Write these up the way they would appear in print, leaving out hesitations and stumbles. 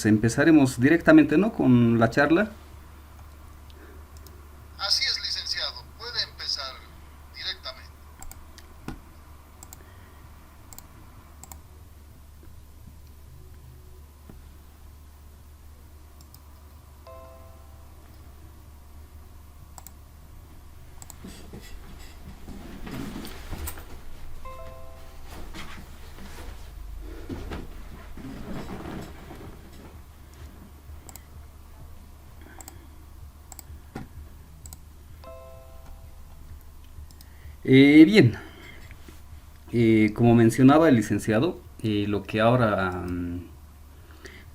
Empezaremos directamente, ¿no?, con la charla. Así es, licenciado. Puede empezar directamente. Bien, como mencionaba el licenciado, lo que ahora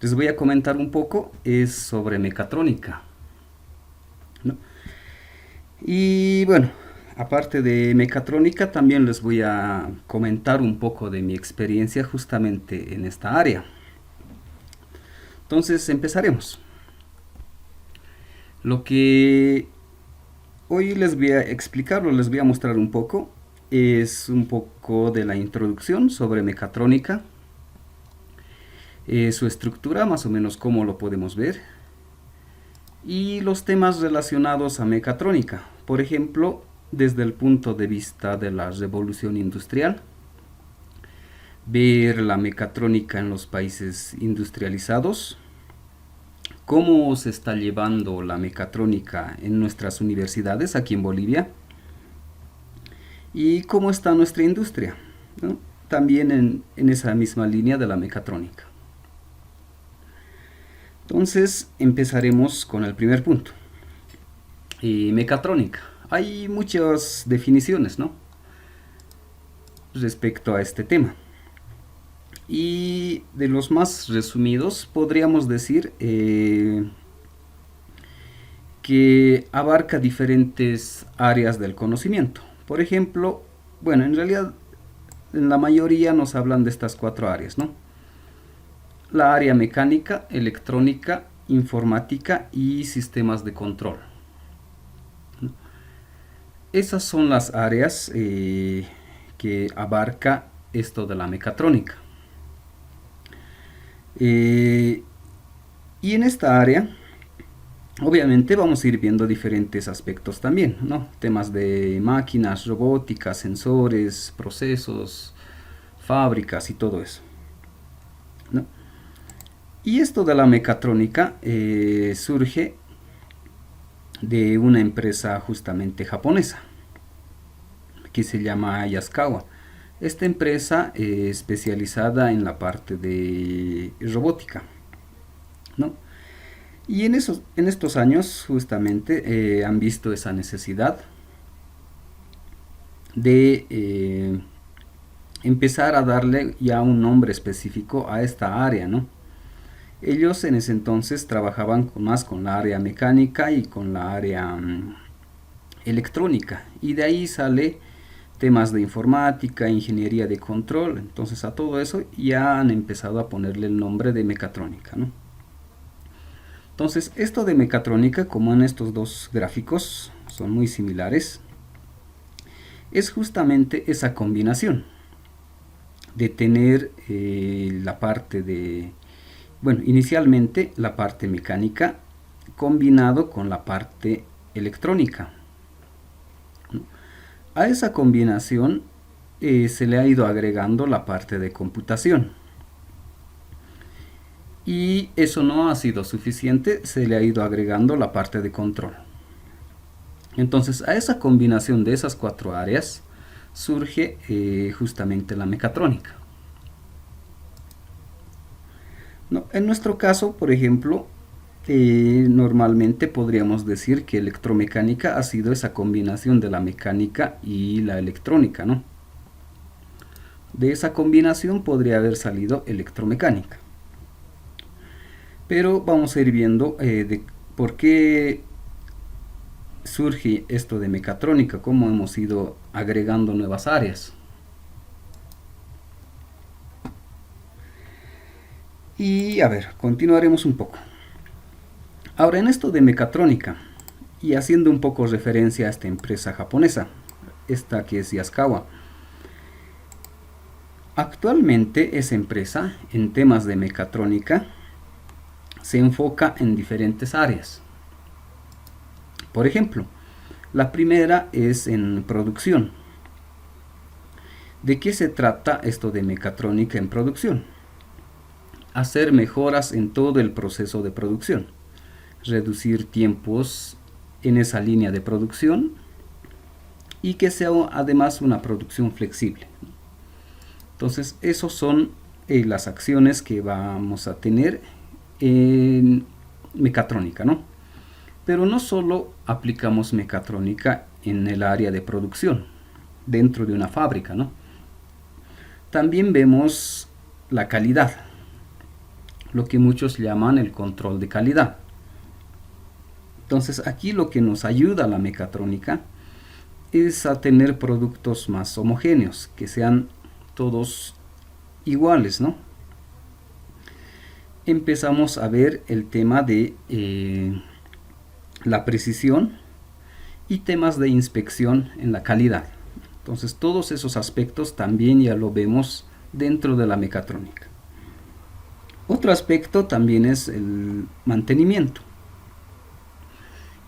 les voy a comentar un poco es sobre mecatrónica, ¿no? Y bueno, aparte de mecatrónica, también les voy a comentar un poco de mi experiencia justamente en esta área. Entonces, empezaremos. Lo que hoy les voy a explicar o les voy a mostrar un poco es un poco de la introducción sobre mecatrónica, su estructura, más o menos cómo lo podemos ver, y los temas relacionados a mecatrónica, por ejemplo, desde el punto de vista de la revolución industrial, ver la mecatrónica en los países industrializados, cómo se está llevando la mecatrónica en nuestras universidades aquí en Bolivia y cómo está nuestra industria, ¿no?, también en esa misma línea de la mecatrónica. Entonces empezaremos con el primer punto. Mecatrónica. Hay muchas definiciones, ¿no?, respecto a este tema. Y de los más resumidos podríamos decir que abarca diferentes áreas del conocimiento. Por ejemplo, bueno, en realidad en la mayoría nos hablan de estas cuatro áreas, ¿no? La área mecánica, electrónica, informática y sistemas de control. Esas son las áreas que abarca esto de la mecatrónica. Y en esta área, obviamente vamos a ir viendo diferentes aspectos también, ¿no? Temas de máquinas, robótica, sensores, procesos, fábricas y todo eso, ¿no? Y esto de la mecatrónica surge de una empresa justamente japonesa que se llama Yaskawa. Esta empresa especializada en la parte de robótica, ¿no? Y en estos años justamente han visto esa necesidad de empezar a darle ya un nombre específico a esta área, ¿no? Ellos en ese entonces trabajaban más con la área mecánica y con la área electrónica, y de ahí sale temas de informática, ingeniería de control. Entonces a todo eso ya han empezado a ponerle el nombre de mecatrónica, ¿no? Entonces esto de mecatrónica, como en estos dos gráficos son muy similares, es justamente esa combinación de tener la parte de, bueno, inicialmente la parte mecánica combinado con la parte electrónica. A esa combinación se le ha ido agregando la parte de computación. Y eso no ha sido suficiente, se le ha ido agregando la parte de control. Entonces a esa combinación de esas cuatro áreas surge justamente la mecatrónica. No, en nuestro caso, por ejemplo, normalmente podríamos decir que electromecánica ha sido esa combinación de la mecánica y la electrónica, ¿no? De esa combinación podría haber salido electromecánica. Pero vamos a ir viendo de por qué surge esto de mecatrónica, cómo hemos ido agregando nuevas áreas. Y a ver, continuaremos un poco. Ahora, en esto de mecatrónica, y haciendo un poco referencia a esta empresa japonesa, esta que es Yaskawa, actualmente esa empresa, en temas de mecatrónica, se enfoca en diferentes áreas. Por ejemplo, la primera es en producción. ¿De qué se trata esto de mecatrónica en producción? Hacer mejoras en todo el proceso de producción, reducir tiempos en esa línea de producción y que sea además una producción flexible. Entonces, esas son las acciones que vamos a tener en mecatrónica, ¿no? Pero no solo aplicamos mecatrónica en el área de producción, dentro de una fábrica, ¿no? También vemos la calidad, lo que muchos llaman el control de calidad. Entonces, aquí lo que nos ayuda la mecatrónica es a tener productos más homogéneos, que sean todos iguales, ¿no? Empezamos a ver el tema de la precisión y temas de inspección en la calidad. Entonces, todos esos aspectos también ya lo vemos dentro de la mecatrónica. Otro aspecto también es el mantenimiento.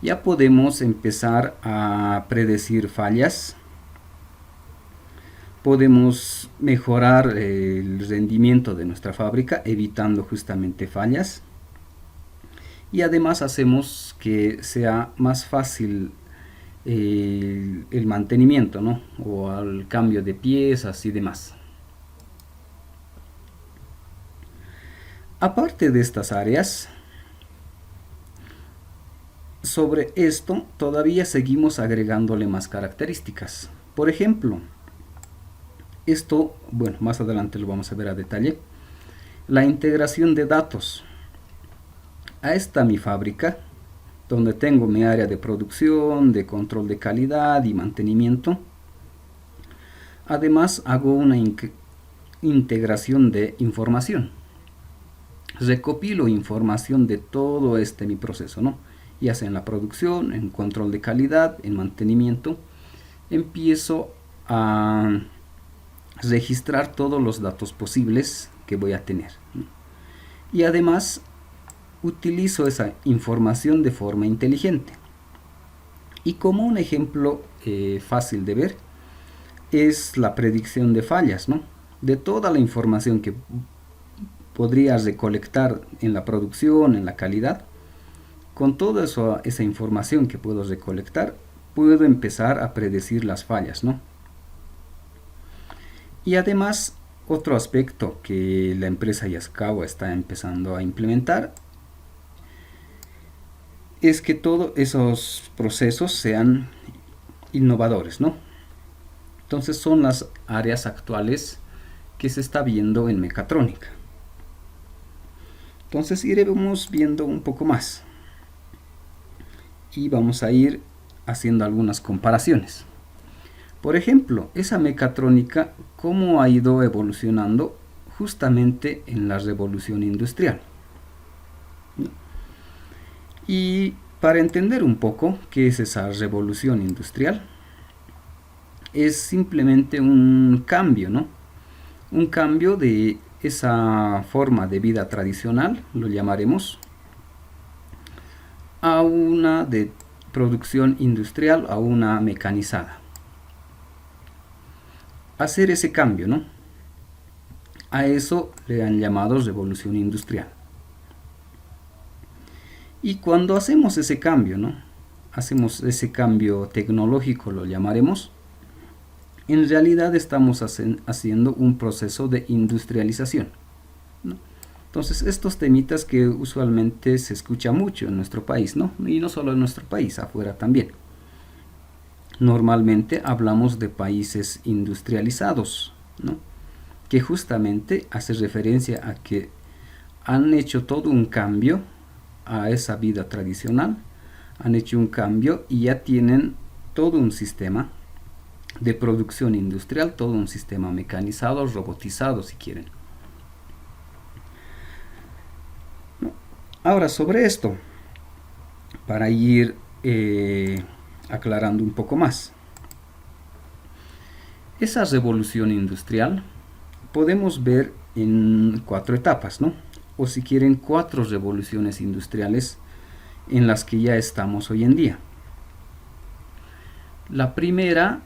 Ya podemos empezar a predecir fallas. Podemos mejorar el rendimiento de nuestra fábrica evitando justamente fallas. Y además hacemos que sea más fácil el mantenimiento, ¿no? O el cambio de piezas y demás. Aparte de estas áreas, sobre esto todavía seguimos agregándole más características. Por ejemplo, esto, bueno, más adelante lo vamos a ver a detalle, la integración de datos. Ahí está mi fábrica, donde tengo mi área de producción, de control de calidad y mantenimiento. Además, hago una integración de información. Recopilo información de todo mi proceso, ¿no? Ya sea en la producción, en control de calidad, en mantenimiento. Empiezo a registrar todos los datos posibles que voy a tener, ¿no? Y además utilizo esa información de forma inteligente. Y como un ejemplo fácil de ver es la predicción de fallas, ¿no? De toda la información que podrías recolectar en la producción, en la calidad, con toda esa información que puedo recolectar, puedo empezar a predecir las fallas, ¿no? Y además, otro aspecto que la empresa Yaskawa está empezando a implementar es que todos esos procesos sean innovadores, ¿no? Entonces son las áreas actuales que se está viendo en mecatrónica. Entonces iremos viendo un poco más y vamos a ir haciendo algunas comparaciones. Por ejemplo, esa mecatrónica, cómo ha ido evolucionando justamente en la revolución industrial. Y para entender un poco qué es esa revolución industrial, es simplemente un cambio, ¿no? Un cambio de esa forma de vida tradicional, lo llamaremos, a una de producción industrial, a una mecanizada. Hacer ese cambio, ¿no? A eso le han llamado revolución industrial. Y cuando hacemos ese cambio, ¿no? Hacemos ese cambio tecnológico, lo llamaremos, en realidad estamos haciendo un proceso de industrialización, ¿no? Entonces, estos temitas que usualmente se escucha mucho en nuestro país, ¿no? Y no solo en nuestro país, afuera también. Normalmente hablamos de países industrializados, ¿no? Que justamente hace referencia a que han hecho todo un cambio a esa vida tradicional, han hecho un cambio y ya tienen todo un sistema de producción industrial, todo un sistema mecanizado, robotizado si quieren. Ahora sobre esto, para ir aclarando un poco más, esa revolución industrial podemos ver en 4 etapas, ¿no? o si quieren 4 revoluciones industriales en las que ya estamos hoy en día. La primera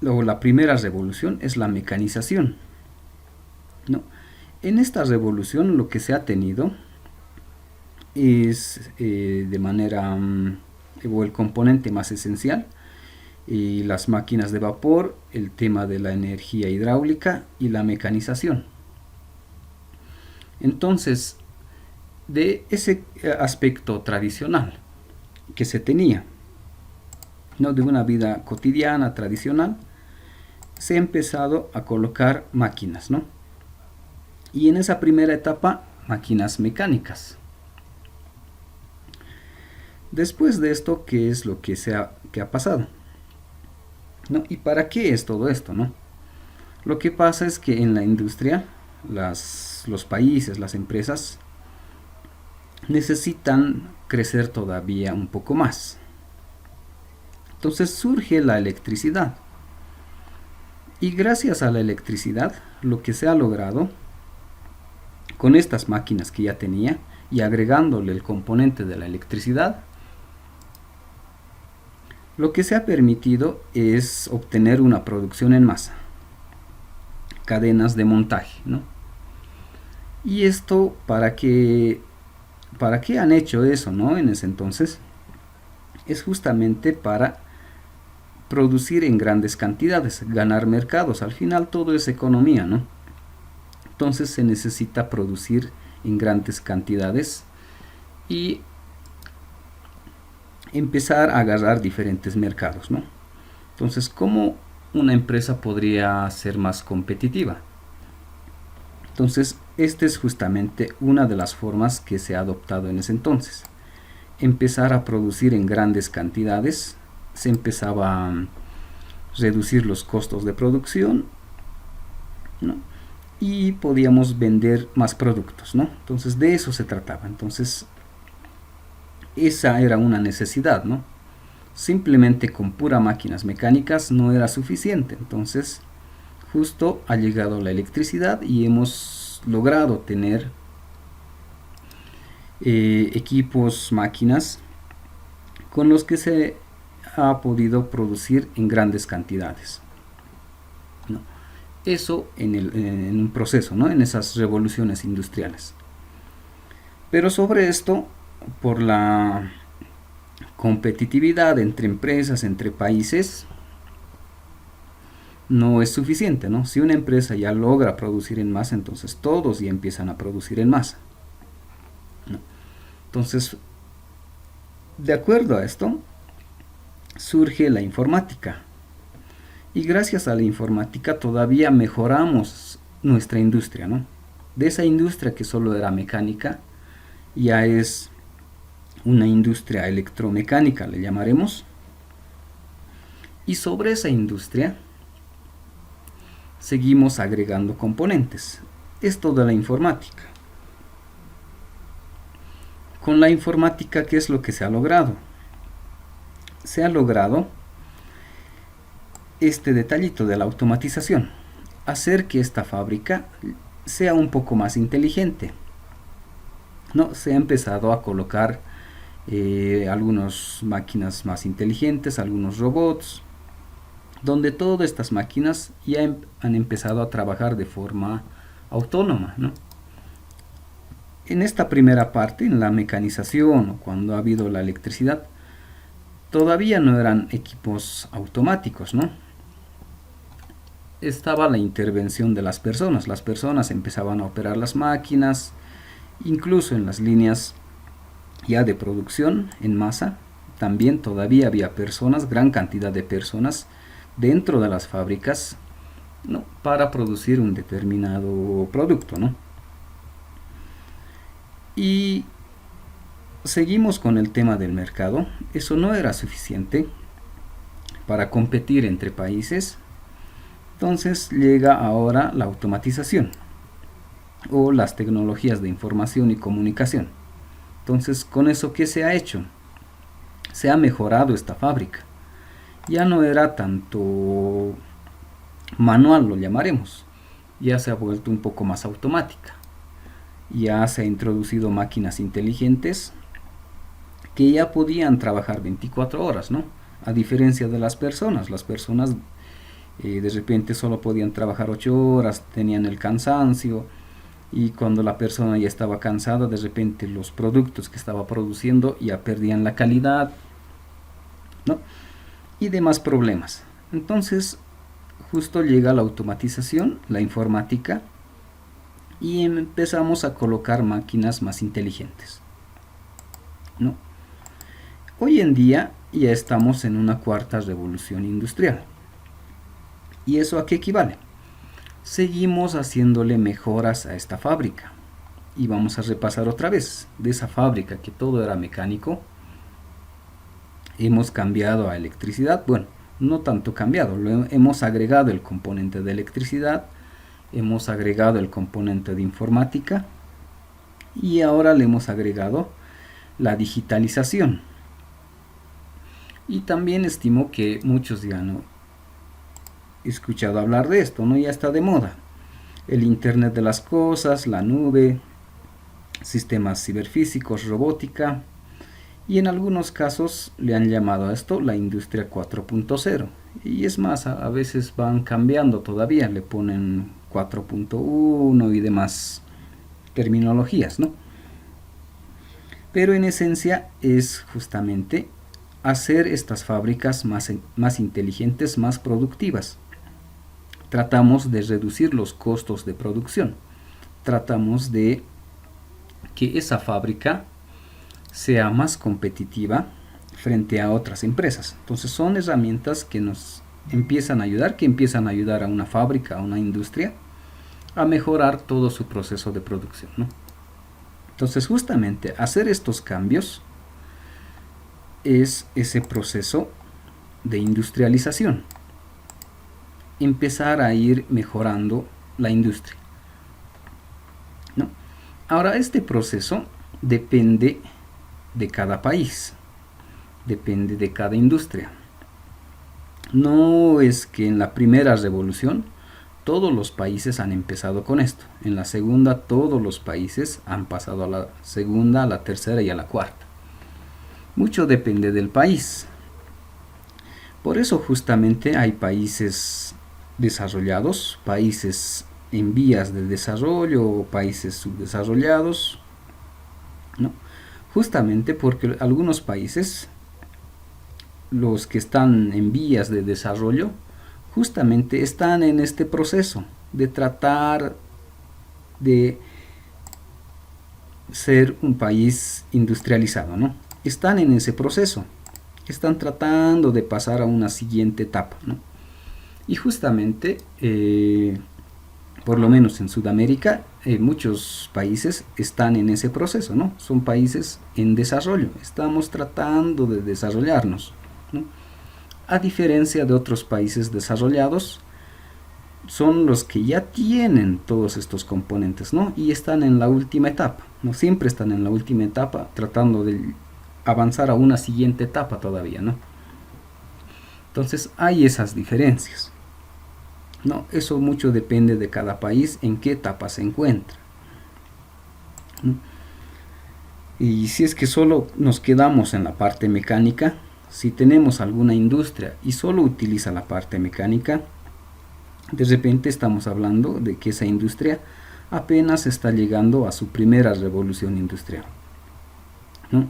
la primera revolución es la mecanización, ¿no? En esta revolución lo que se ha tenido es de manera o el componente más esencial, las máquinas de vapor, el tema de la energía hidráulica y la mecanización. Entonces, de ese aspecto tradicional que se tenía, ¿no?, de una vida cotidiana, tradicional, se ha empezado a colocar máquinas, ¿no? Y en esa primera etapa, máquinas mecánicas. Después de esto, ¿qué es lo que ha pasado? ¿No? ¿Y para qué es todo esto, no? Lo que pasa es que en la industria, los países, las empresas, necesitan crecer todavía un poco más. Entonces surge la electricidad. Y gracias a la electricidad, lo que se ha logrado con estas máquinas que ya tenía y agregándole el componente de la electricidad, lo que se ha permitido es obtener una producción en masa, cadenas de montaje, ¿no? Y esto, ¿para qué han hecho eso, no? En ese entonces, es justamente para producir en grandes cantidades, ganar mercados. Al final todo es economía, ¿no? Entonces se necesita producir en grandes cantidades y empezar a agarrar diferentes mercados, ¿no? Entonces, ¿cómo una empresa podría ser más competitiva? Entonces, esta es justamente una de las formas que se ha adoptado en ese entonces. Empezar a producir en grandes cantidades, se empezaba a reducir los costos de producción, ¿no? Y podíamos vender más productos, ¿no? Entonces, de eso se trataba. Entonces, esa era una necesidad, ¿no? Simplemente con pura máquinas mecánicas no era suficiente. Entonces, justo ha llegado la electricidad y hemos logrado tener equipos, máquinas con los que se ha podido producir en grandes cantidades, ¿no? Eso en un proceso, ¿no?, en esas revoluciones industriales. Pero sobre esto, por la competitividad entre empresas, entre países, no es suficiente, ¿no? Si una empresa ya logra producir en masa, entonces todos ya empiezan a producir en masa, ¿no? Entonces, de acuerdo a esto, surge la informática. Y gracias a la informática todavía mejoramos nuestra industria, ¿no? De esa industria que solo era mecánica, ya es una industria electromecánica, le llamaremos. Y sobre esa industria seguimos agregando componentes. Esto de la informática. Con la informática, ¿qué es lo que se ha logrado? Se ha logrado este detallito de la automatización. Hacer que esta fábrica sea un poco más inteligente, ¿no? Se ha empezado a colocar algunas máquinas más inteligentes, algunos robots, donde todas estas máquinas ya han empezado a trabajar de forma autónoma, ¿no? En esta primera parte, en la mecanización, o cuando ha habido la electricidad, todavía no eran equipos automáticos, ¿no? Estaba la intervención de las personas empezaban a operar las máquinas, incluso en las líneas ya de producción en masa, también todavía había personas, gran cantidad de personas dentro de las fábricas, ¿no?, para producir un determinado producto, ¿no? Y seguimos con el tema del mercado. Eso no era suficiente para competir entre países. Entonces llega ahora la automatización o las tecnologías de información y comunicación. Entonces, con eso, ¿qué se ha hecho? Se ha mejorado esta fábrica. Ya no era tanto manual, lo llamaremos. ya se ha vuelto un poco más automática. Ya se ha introducido máquinas inteligentes que ya podían trabajar 24 horas, ¿no? A diferencia de las personas de repente solo podían trabajar 8 horas, tenían el cansancio, y cuando la persona ya estaba cansada, de repente los productos que estaba produciendo ya perdían la calidad, ¿no? Y demás problemas. Entonces, justo llega la automatización, la informática, y empezamos a colocar máquinas más inteligentes, ¿no? Hoy en día ya estamos en una cuarta revolución industrial. ¿Y eso a qué equivale? Seguimos haciéndole mejoras a esta fábrica. Y vamos a repasar otra vez. De esa fábrica que todo era mecánico, hemos cambiado a electricidad. Bueno, no tanto cambiado, hemos agregado el componente de electricidad, hemos agregado el componente de informática y ahora le hemos agregado la digitalización. Y también estimo que muchos ya no he escuchado hablar de esto, ¿no? Ya está de moda. El Internet de las cosas, la nube, sistemas ciberfísicos, robótica, y en algunos casos le han llamado a esto la industria 4.0. Y es más, a veces van cambiando todavía, le ponen 4.1 y demás terminologías, ¿no? Pero en esencia es justamente hacer estas fábricas más inteligentes, más productivas. Tratamos de reducir los costos de producción. Tratamos de que esa fábrica sea más competitiva frente a otras empresas. Entonces son herramientas que nos empiezan a ayudar a una fábrica, a una industria, a mejorar todo su proceso de producción, ¿no? Entonces justamente hacer estos cambios es ese proceso de industrialización. Empezar a ir mejorando la industria, ¿no? Ahora, este proceso depende de cada país, depende de cada industria. No es que en la primera revolución todos los países han empezado con esto. En la segunda todos los países han pasado a la segunda, a la tercera y a la cuarta. Mucho depende del país. Por eso justamente hay países desarrollados, países en vías de desarrollo o países subdesarrollados, ¿no? Justamente porque algunos países, los que están en vías de desarrollo, justamente están en este proceso de tratar de ser un país industrializado, ¿no? Están en ese proceso, están tratando de pasar a una siguiente etapa, ¿no? Y justamente, por lo menos en Sudamérica, muchos países están en ese proceso, ¿no? Son países en desarrollo, estamos tratando de desarrollarnos, ¿no? A diferencia de otros países desarrollados, son los que ya tienen todos estos componentes, ¿no? Y están en la última etapa, ¿no? Siempre están en la última etapa, tratando de avanzar a una siguiente etapa todavía, ¿no? Entonces hay esas diferencias, ¿no? Eso mucho depende de cada país, en qué etapa se encuentra, ¿no? Y si es que solo nos quedamos en la parte mecánica, si tenemos alguna industria y solo utiliza la parte mecánica, de repente estamos hablando de que esa industria apenas está llegando a su primera revolución industrial, ¿no?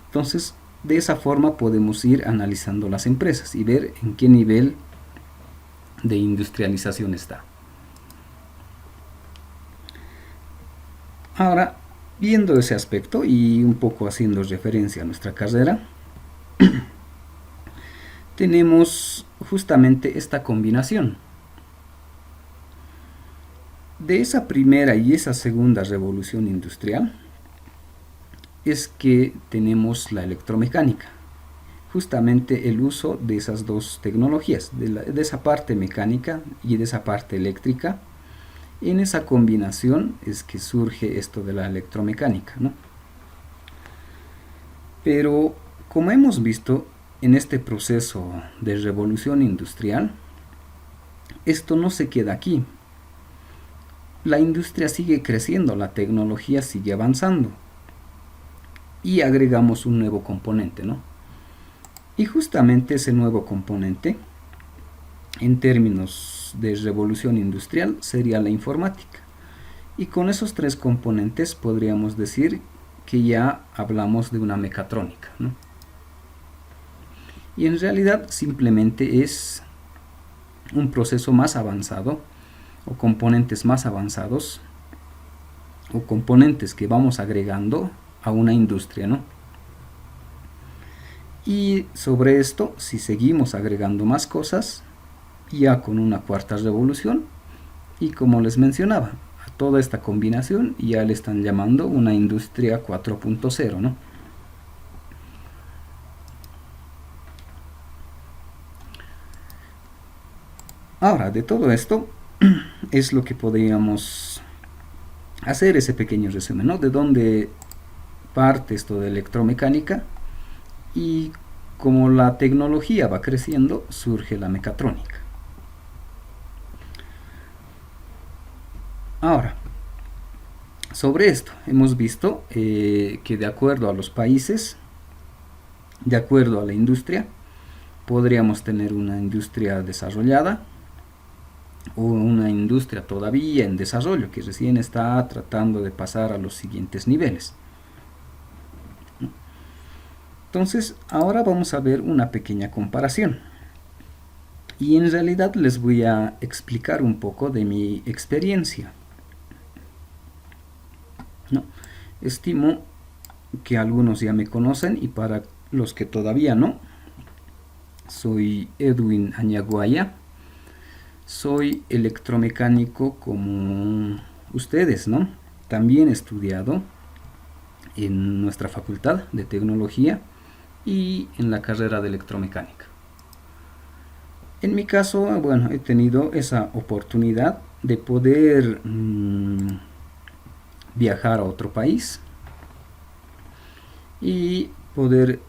Entonces, de esa forma podemos ir analizando las empresas y ver en qué nivel de industrialización está. Ahora, viendo ese aspecto y un poco haciendo referencia a nuestra carrera, tenemos justamente esta combinación de esa primera y esa segunda revolución industrial. Es que tenemos la electromecánica, justamente el uso de esas dos tecnologías, de esa parte mecánica y de esa parte eléctrica. En esa combinación es que surge esto de la electromecánica, ¿no? Pero como hemos visto en este proceso de revolución industrial, esto no se queda aquí. la industria sigue creciendo, la tecnología sigue avanzando y agregamos un nuevo componente, ¿no? Y justamente ese nuevo componente, en términos de revolución industrial, sería la informática. Y con esos tres componentes podríamos decir que ya hablamos de una mecatrónica, ¿no? Y en realidad simplemente es un proceso más avanzado o componentes más avanzados o componentes que vamos agregando a una industria, ¿no? Y sobre esto, si seguimos agregando más cosas, ya con una cuarta revolución, y como les mencionaba, a toda esta combinación ya le están llamando una industria 4.0, ¿no? Ahora, de todo esto es lo que podríamos hacer ese pequeño resumen, ¿no? De dónde parte esto de electromecánica y como la tecnología va creciendo, surge la mecatrónica. Ahora, sobre esto hemos visto que de acuerdo a los países, de acuerdo a la industria, podríamos tener una industria desarrollada o una industria todavía en desarrollo que recién está tratando de pasar a los siguientes niveles. Entonces, ahora vamos a ver una pequeña comparación. Y en realidad les voy a explicar un poco de mi experiencia, ¿no? Estimo que algunos ya me conocen y para los que todavía no, soy Edwin Añaguaya, soy electromecánico como ustedes, ¿no? También he estudiado en nuestra facultad de tecnología y en la carrera de electromecánica. En mi caso, bueno, he tenido esa oportunidad de poder viajar a otro país y poder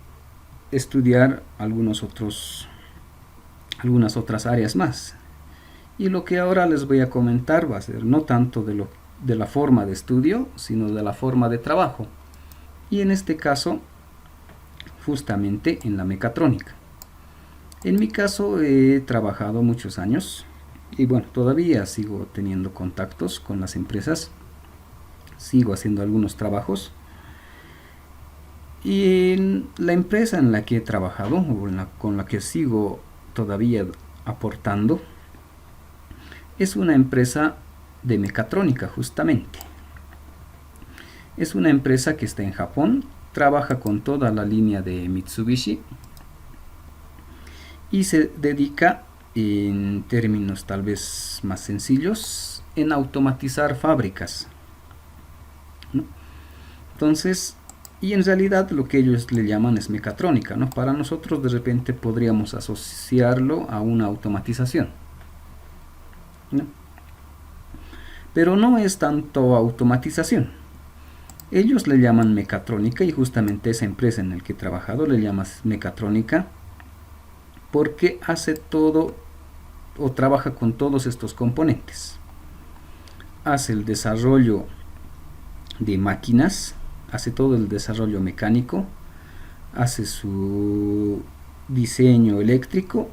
estudiar algunas otras áreas más. Y lo que ahora les voy a comentar va a ser no tanto de la forma de estudio, sino de la forma de trabajo. Y en este caso, justamente en la mecatrónica. En mi caso he trabajado muchos años y bueno, todavía sigo teniendo contactos con las empresas, sigo haciendo algunos trabajos. Y en la empresa en la que he trabajado, o con la que sigo todavía aportando, es una empresa de mecatrónica justamente. Es una empresa que está en Japón, trabaja con toda la línea de Mitsubishi y se dedica, en términos tal vez más sencillos, en automatizar fábricas, ¿no? Entonces, y en realidad lo que ellos le llaman es mecatrónica, ¿no? Para nosotros de repente podríamos asociarlo a una automatización, ¿no? Pero no es tanto automatización. Ellos le llaman mecatrónica y justamente esa empresa en la que he trabajado le llama mecatrónica porque hace todo o trabaja con todos estos componentes. Hace el desarrollo de máquinas, hace todo el desarrollo mecánico, hace su diseño eléctrico,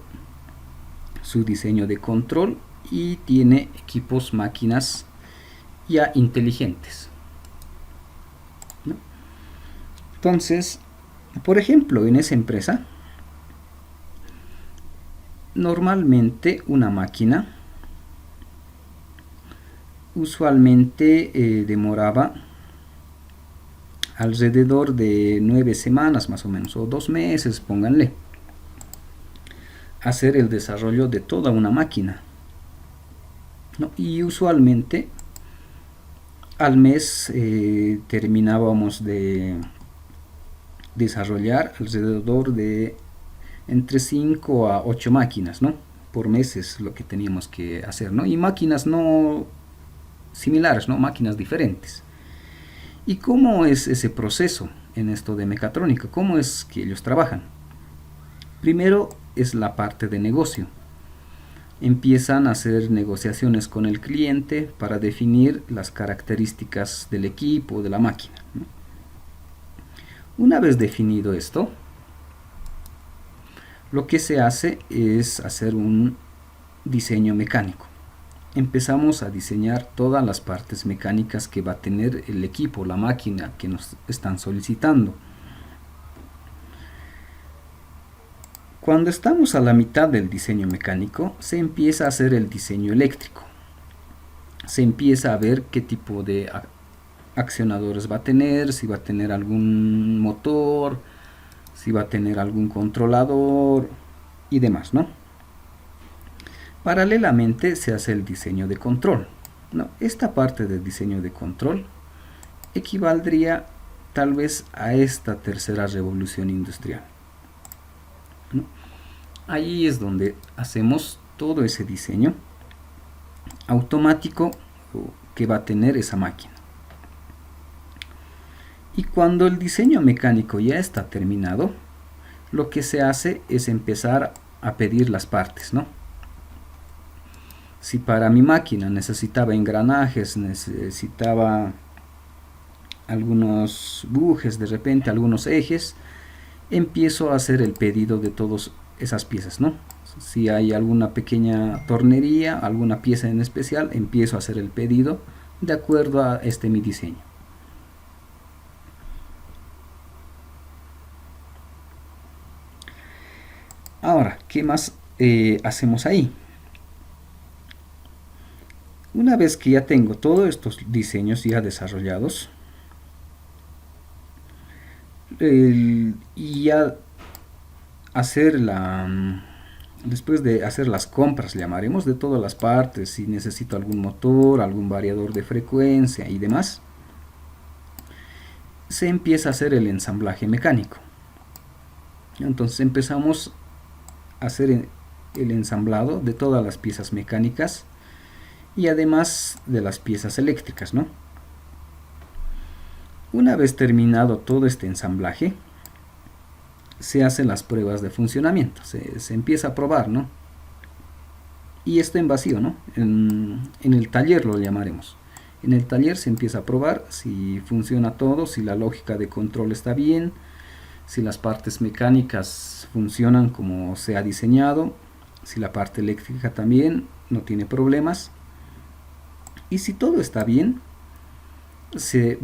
su diseño de control y tiene equipos, máquinas ya inteligentes, ¿no? Entonces, por ejemplo, en esa empresa, normalmente una máquina usualmente demoraba alrededor de 9 semanas más o menos, o 2 meses, pónganle, hacer el desarrollo de toda una máquina, ¿no? Y usualmente al mes terminábamos de desarrollar alrededor de entre 5 a 8 máquinas, ¿no? Por mes es lo que teníamos que hacer, ¿no? Y máquinas no similares, ¿no? Máquinas diferentes. ¿Y cómo es ese proceso en esto de mecatrónica? ¿Cómo es que ellos trabajan? Primero es la parte de negocio. empiezan a hacer negociaciones con el cliente para definir las características del equipo, de la máquina, ¿no? Una vez definido esto, lo que se hace es hacer un diseño mecánico. Empezamos a diseñar todas las partes mecánicas que va a tener el equipo, la máquina que nos están solicitando. Cuando estamos a la mitad del diseño mecánico, se empieza a hacer el diseño eléctrico. Se empieza a ver qué tipo de accionadores va a tener, si va a tener algún motor, si va a tener algún controlador y demás, ¿no? Paralelamente se hace el diseño de control, ¿no? Esta parte del diseño de control equivaldría tal vez a esta tercera revolución industrial, ¿no? Ahí es donde hacemos todo ese diseño automático que va a tener esa máquina. Y cuando el diseño mecánico ya está terminado, lo que se hace es empezar a pedir las partes, ¿no? Si para mi máquina necesitaba engranajes, necesitaba algunos bujes, de repente algunos ejes, empiezo a hacer el pedido de todas esas piezas, ¿no? Si hay alguna pequeña tornería, alguna pieza en especial, empiezo a hacer el pedido de acuerdo a mi diseño. Ahora, ¿qué más hacemos ahí? Una vez que ya tengo todos estos diseños ya desarrollados, y ya después de hacer las compras, llamaremos, de todas las partes, si necesito algún motor, algún variador de frecuencia y demás, se empieza a hacer el ensamblaje mecánico. Entonces empezamos a hacer el ensamblado de todas las piezas mecánicas y además de las piezas eléctricas, ¿no? Una vez terminado todo este ensamblaje, se hacen las pruebas de funcionamiento, se empieza a probar, ¿no? Y esto en vacío, ¿no? En el taller lo llamaremos. En el taller se empieza a probar si funciona todo, si la lógica de control está bien, si las partes mecánicas funcionan como se ha diseñado, si la parte eléctrica también no tiene problemas. Y si todo está bien, se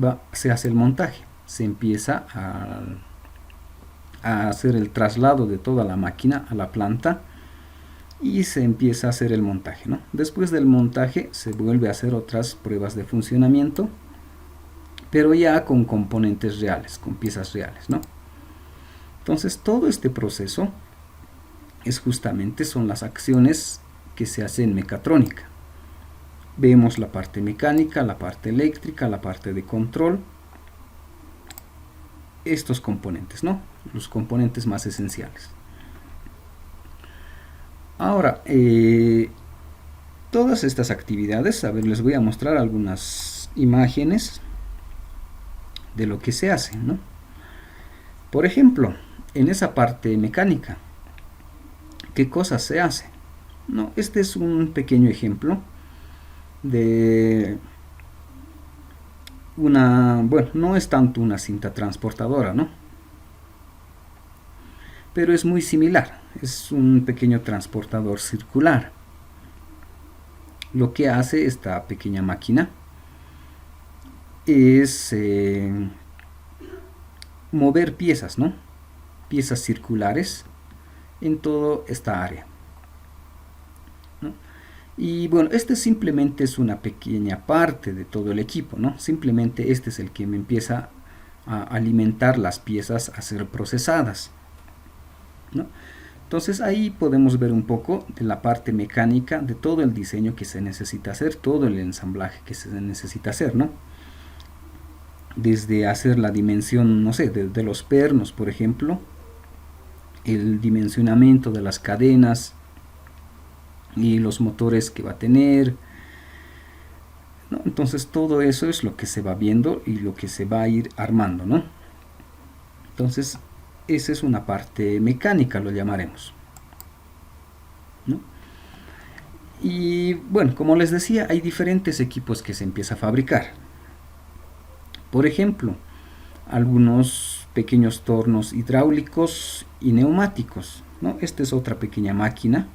hace el montaje, se empieza a hacer el traslado de toda la máquina a la planta y se empieza a hacer el montaje, ¿no? Después del montaje se vuelve a hacer otras pruebas de funcionamiento, pero ya con componentes reales, con piezas reales, ¿no? Entonces todo este proceso son las acciones que se hacen en mecatrónica. Vemos la parte mecánica, la parte eléctrica, la parte de control, estos componentes, ¿no? Los componentes más esenciales. Ahora, todas estas actividades, a ver, les voy a mostrar algunas imágenes de lo que se hace, ¿no? Por ejemplo, en esa parte mecánica, ¿qué cosas se hacen? No, este es un pequeño ejemplo de bueno, no es tanto una cinta transportadora, ¿no? Pero es muy similar, es un pequeño transportador circular. Lo que hace esta pequeña máquina es mover piezas, ¿no? Piezas circulares en toda esta área, ¿no? Y bueno, este simplemente es una pequeña parte de todo el equipo, ¿no? Simplemente este es el que me empieza a alimentar las piezas a ser procesadas, ¿no? Entonces ahí podemos ver un poco de la parte mecánica de todo el diseño que se necesita hacer, todo el ensamblaje que se necesita hacer, ¿no? Desde hacer la dimensión, no sé, de los pernos, por ejemplo, el dimensionamiento de las cadenas y los motores que va a tener, ¿no? Entonces todo eso es lo que se va viendo y lo que se va a ir armando, ¿no? Entonces esa es una parte mecánica, lo llamaremos, ¿no? Y bueno, como les decía, hay diferentes equipos que se empieza a fabricar. Por ejemplo, algunos pequeños tornos hidráulicos y neumáticos, ¿no? Esta es otra pequeña máquina.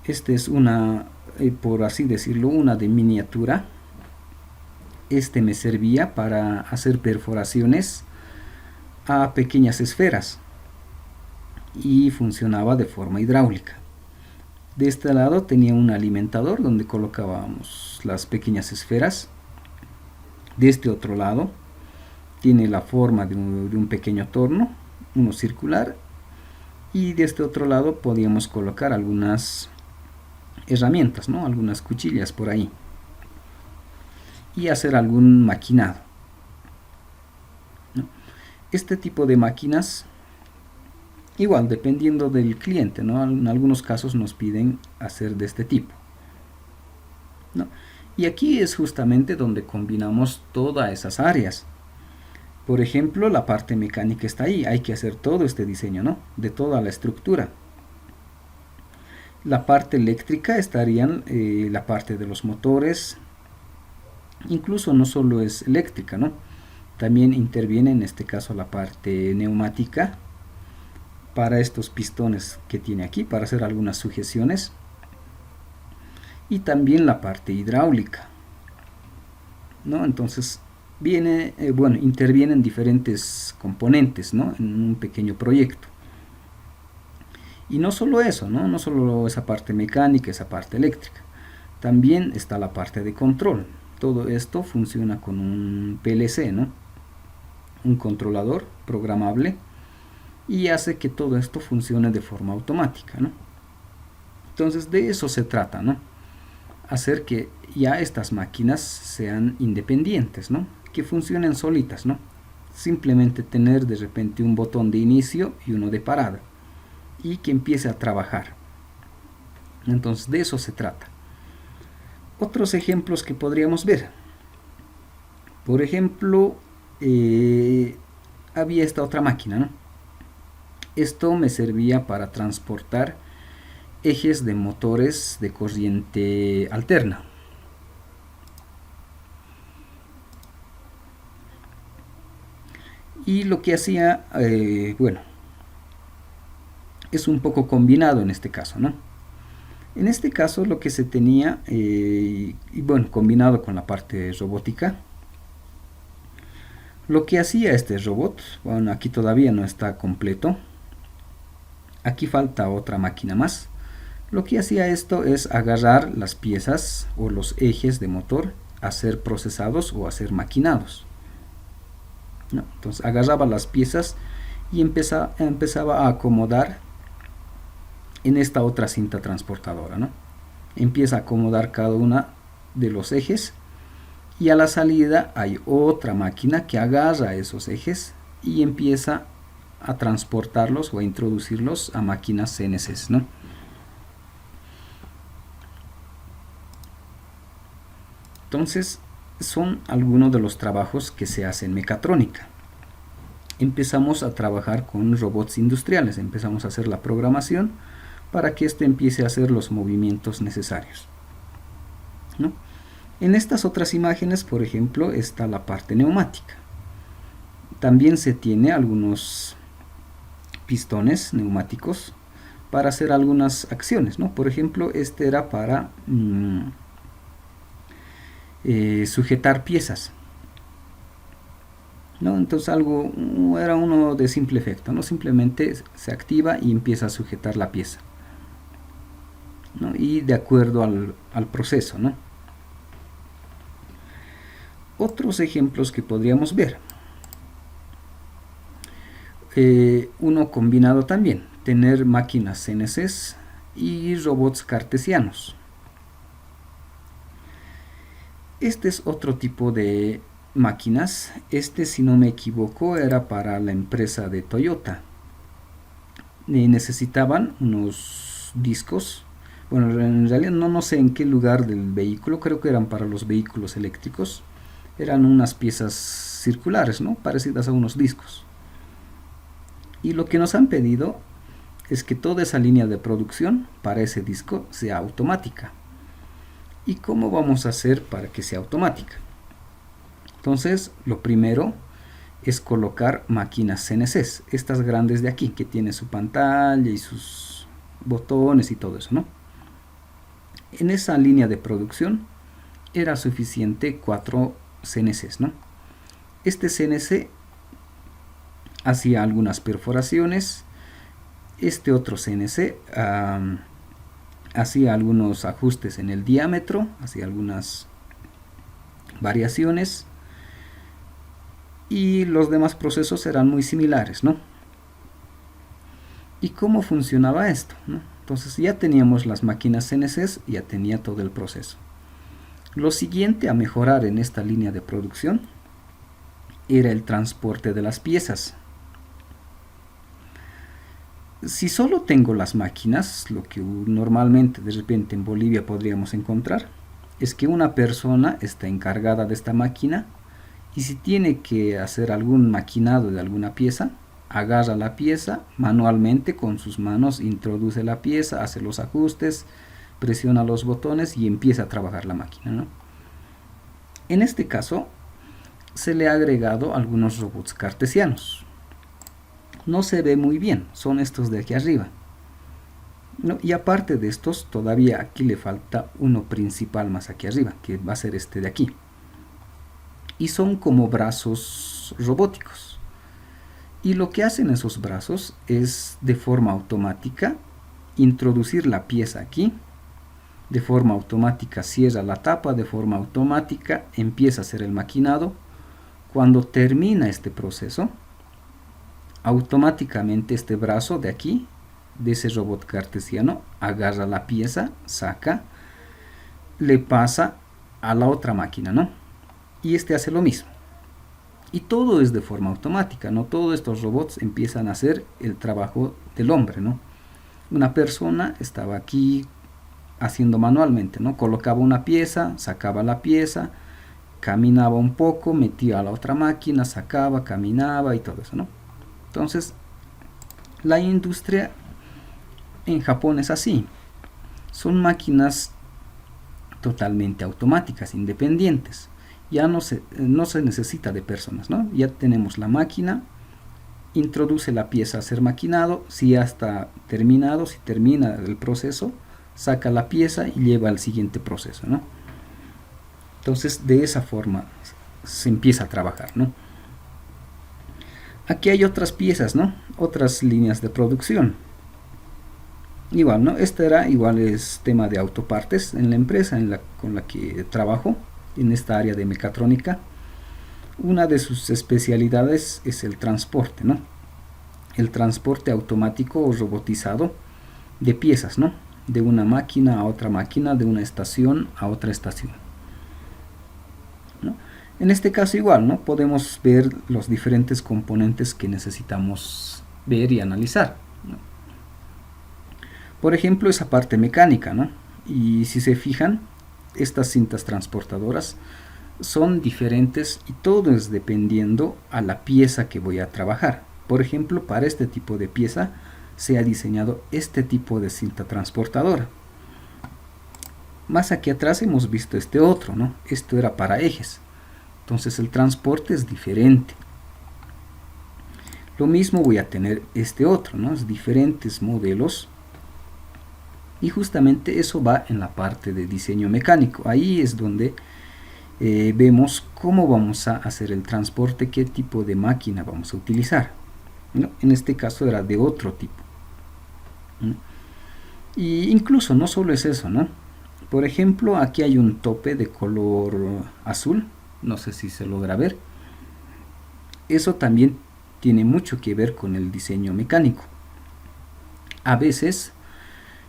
Esta es una, por así decirlo, una de miniatura. Este me servía para hacer perforaciones a pequeñas esferas y funcionaba de forma hidráulica. De este lado tenía un alimentador donde colocábamos las pequeñas esferas. De este otro lado tiene la forma de un pequeño torno, uno circular, y de este otro lado podíamos colocar algunas herramientas, ¿no? Algunas cuchillas por ahí, y hacer algún maquinado, ¿no? Este tipo de máquinas, igual dependiendo del cliente, ¿no? En algunos casos nos piden hacer de este tipo, ¿no? Y aquí es justamente donde combinamos todas esas áreas. Por ejemplo, la parte mecánica está ahí, hay que hacer todo este diseño, ¿no? De toda la estructura. La parte eléctrica estarían la parte de los motores, incluso no solo es eléctrica, ¿no? También interviene en este caso la parte neumática para estos pistones que tiene aquí, para hacer algunas sujeciones, y también la parte hidráulica, ¿no? Entonces viene, bueno, intervienen diferentes componentes, ¿no? En un pequeño proyecto. Y no solo eso, ¿no? No solo esa parte mecánica, esa parte eléctrica. También está la parte de control. Todo esto funciona con un PLC, ¿no? Un controlador programable, y hace que todo esto funcione de forma automática, ¿no? Entonces de eso se trata, ¿no? Hacer que ya estas máquinas sean independientes, ¿no? Que funcionen solitas, ¿no? Simplemente tener de repente un botón de inicio y uno de parada, y que empiece a trabajar. Entonces de eso se trata. Otros ejemplos que podríamos ver. Por ejemplo, había esta otra máquina, ¿no? Esto me servía para transportar ejes de motores de corriente alterna. Y lo que hacía, bueno, es un poco combinado en este caso, ¿no? En este caso lo que se tenía, y bueno, combinado con la parte robótica, lo que hacía este robot, bueno, aquí todavía no está completo, aquí falta otra máquina más. Lo que hacía esto es agarrar las piezas o los ejes de motor a ser procesados o a ser maquinados, ¿no? Entonces agarraba las piezas y empezaba a acomodar en esta otra cinta transportadora, ¿no? Empieza a acomodar cada una de los ejes, y a la salida hay otra máquina que agarra esos ejes y empieza a transportarlos o a introducirlos a máquinas CNCs, ¿no? Entonces son algunos de los trabajos que se hacen en mecatrónica. Empezamos a trabajar con robots industriales, empezamos a hacer la programación para que éste empiece a hacer los movimientos necesarios, ¿no? En estas otras imágenes, por ejemplo, está la parte neumática. También se tiene algunos pistones neumáticos para hacer algunas acciones, ¿no? Por ejemplo, este era para sujetar piezas, ¿no? Entonces era uno de simple efecto, ¿no? Simplemente se activa y empieza a sujetar la pieza, ¿no? Y de acuerdo al proceso, ¿no? Otros ejemplos que podríamos ver. Uno combinado también, tener máquinas CNCs y robots cartesianos. Este es otro tipo de máquinas. Este, si no me equivoco, era para la empresa de Toyota. Necesitaban unos discos. Bueno, en realidad no sé en qué lugar del vehículo, creo que eran para los vehículos eléctricos. Eran unas piezas circulares, ¿no? Parecidas a unos discos. Y lo que nos han pedido es que toda esa línea de producción para ese disco sea automática. ¿Y cómo vamos a hacer para que sea automática? Entonces, lo primero es colocar máquinas CNCs, estas grandes de aquí, que tienen su pantalla y sus botones y todo eso, ¿no? En esa línea de producción era suficiente 4 CNCs, ¿no? Este CNC hacía algunas perforaciones, este otro CNC hacía algunos ajustes en el diámetro, hacía algunas variaciones, y los demás procesos eran muy similares, ¿no? ¿Y cómo funcionaba esto, no? Entonces ya teníamos las máquinas CNCs, ya tenía todo el proceso. Lo siguiente a mejorar en esta línea de producción era el transporte de las piezas. Si solo tengo las máquinas, lo que normalmente de repente en Bolivia podríamos encontrar, es que una persona está encargada de esta máquina y si tiene que hacer algún maquinado de alguna pieza, agarra la pieza manualmente con sus manos, introduce la pieza, hace los ajustes, presiona los botones y empieza a trabajar la máquina, ¿no? En este caso se le ha agregado algunos robots cartesianos. No se ve muy bien, son estos de aquí arriba, ¿no? Y aparte de estos, todavía aquí le falta uno principal más aquí arriba, que va a ser este de aquí. Y son como brazos robóticos. Y lo que hacen esos brazos es de forma automática introducir la pieza aquí, de forma automática cierra la tapa, de forma automática empieza a hacer el maquinado. Cuando termina este proceso, automáticamente este brazo de aquí, de ese robot cartesiano, agarra la pieza, saca, le pasa a la otra máquina, ¿no? Y este hace lo mismo. Y todo es de forma automática, ¿no? Todos estos robots empiezan a hacer el trabajo del hombre, ¿no? Una persona estaba aquí haciendo manualmente, ¿no? Colocaba una pieza, sacaba la pieza, caminaba un poco, metía a la otra máquina, sacaba, caminaba y todo eso, ¿no? Entonces, la industria en Japón es así. Son máquinas totalmente automáticas, independientes. Ya no se necesita de personas, ¿no? Ya tenemos la máquina, introduce la pieza a ser maquinado, si ya está terminado, si termina el proceso, saca la pieza y lleva al siguiente proceso, ¿no? Entonces, de esa forma se empieza a trabajar, ¿no? Aquí hay otras piezas, ¿no? Otras líneas de producción. Igual, ¿no? Este era igual es tema de autopartes en la empresa con la que trabajo, en esta área de mecatrónica. Una de sus especialidades es el transporte, ¿no? El transporte automático o robotizado de piezas, ¿no? De una máquina a otra máquina, de una estación a otra estación, ¿no? En este caso igual, ¿no? Podemos ver los diferentes componentes que necesitamos ver y analizar, ¿no? Por ejemplo, esa parte mecánica, ¿no? Y si se fijan, estas cintas transportadoras son diferentes y todo es dependiendo a la pieza que voy a trabajar. Por ejemplo, para este tipo de pieza se ha diseñado este tipo de cinta transportadora. Más aquí atrás hemos visto este otro, ¿no? Esto era para ejes. Entonces el transporte es diferente. Lo mismo voy a tener este otro, ¿no? Es diferentes modelos. Y justamente eso va en la parte de diseño mecánico. Ahí es donde vemos cómo vamos a hacer el transporte, qué tipo de máquina vamos a utilizar, ¿no? En este caso era de otro tipo, ¿no? Y incluso no solo es eso, ¿no? Por ejemplo, aquí hay un tope de color azul, no sé si se logra ver. Eso también tiene mucho que ver con el diseño mecánico. A veces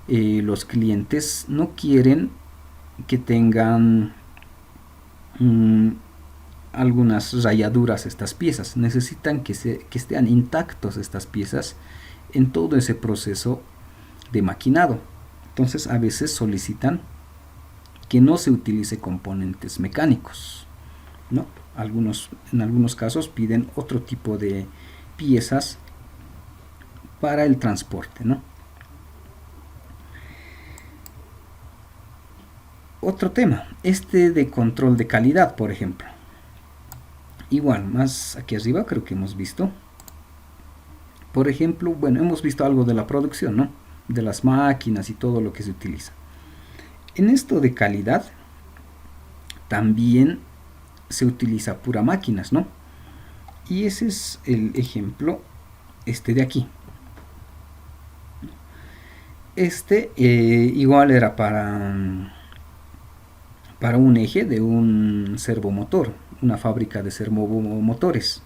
los clientes no quieren que tengan algunas rayaduras estas piezas, necesitan que estén intactos estas piezas en todo ese proceso de maquinado. Entonces a veces solicitan que no se utilice componentes mecánicos, ¿no? En algunos casos piden otro tipo de piezas para el transporte, ¿no? otro tema, este de control de calidad, por ejemplo. Igual, más aquí arriba creo que hemos visto. Por ejemplo, bueno, hemos visto algo de la producción, ¿no? De las máquinas y todo lo que se utiliza. En esto de calidad, también se utiliza pura máquinas, ¿no? Y ese es el ejemplo, este de aquí. Este igual era para un eje de un servomotor, una fábrica de servomotores.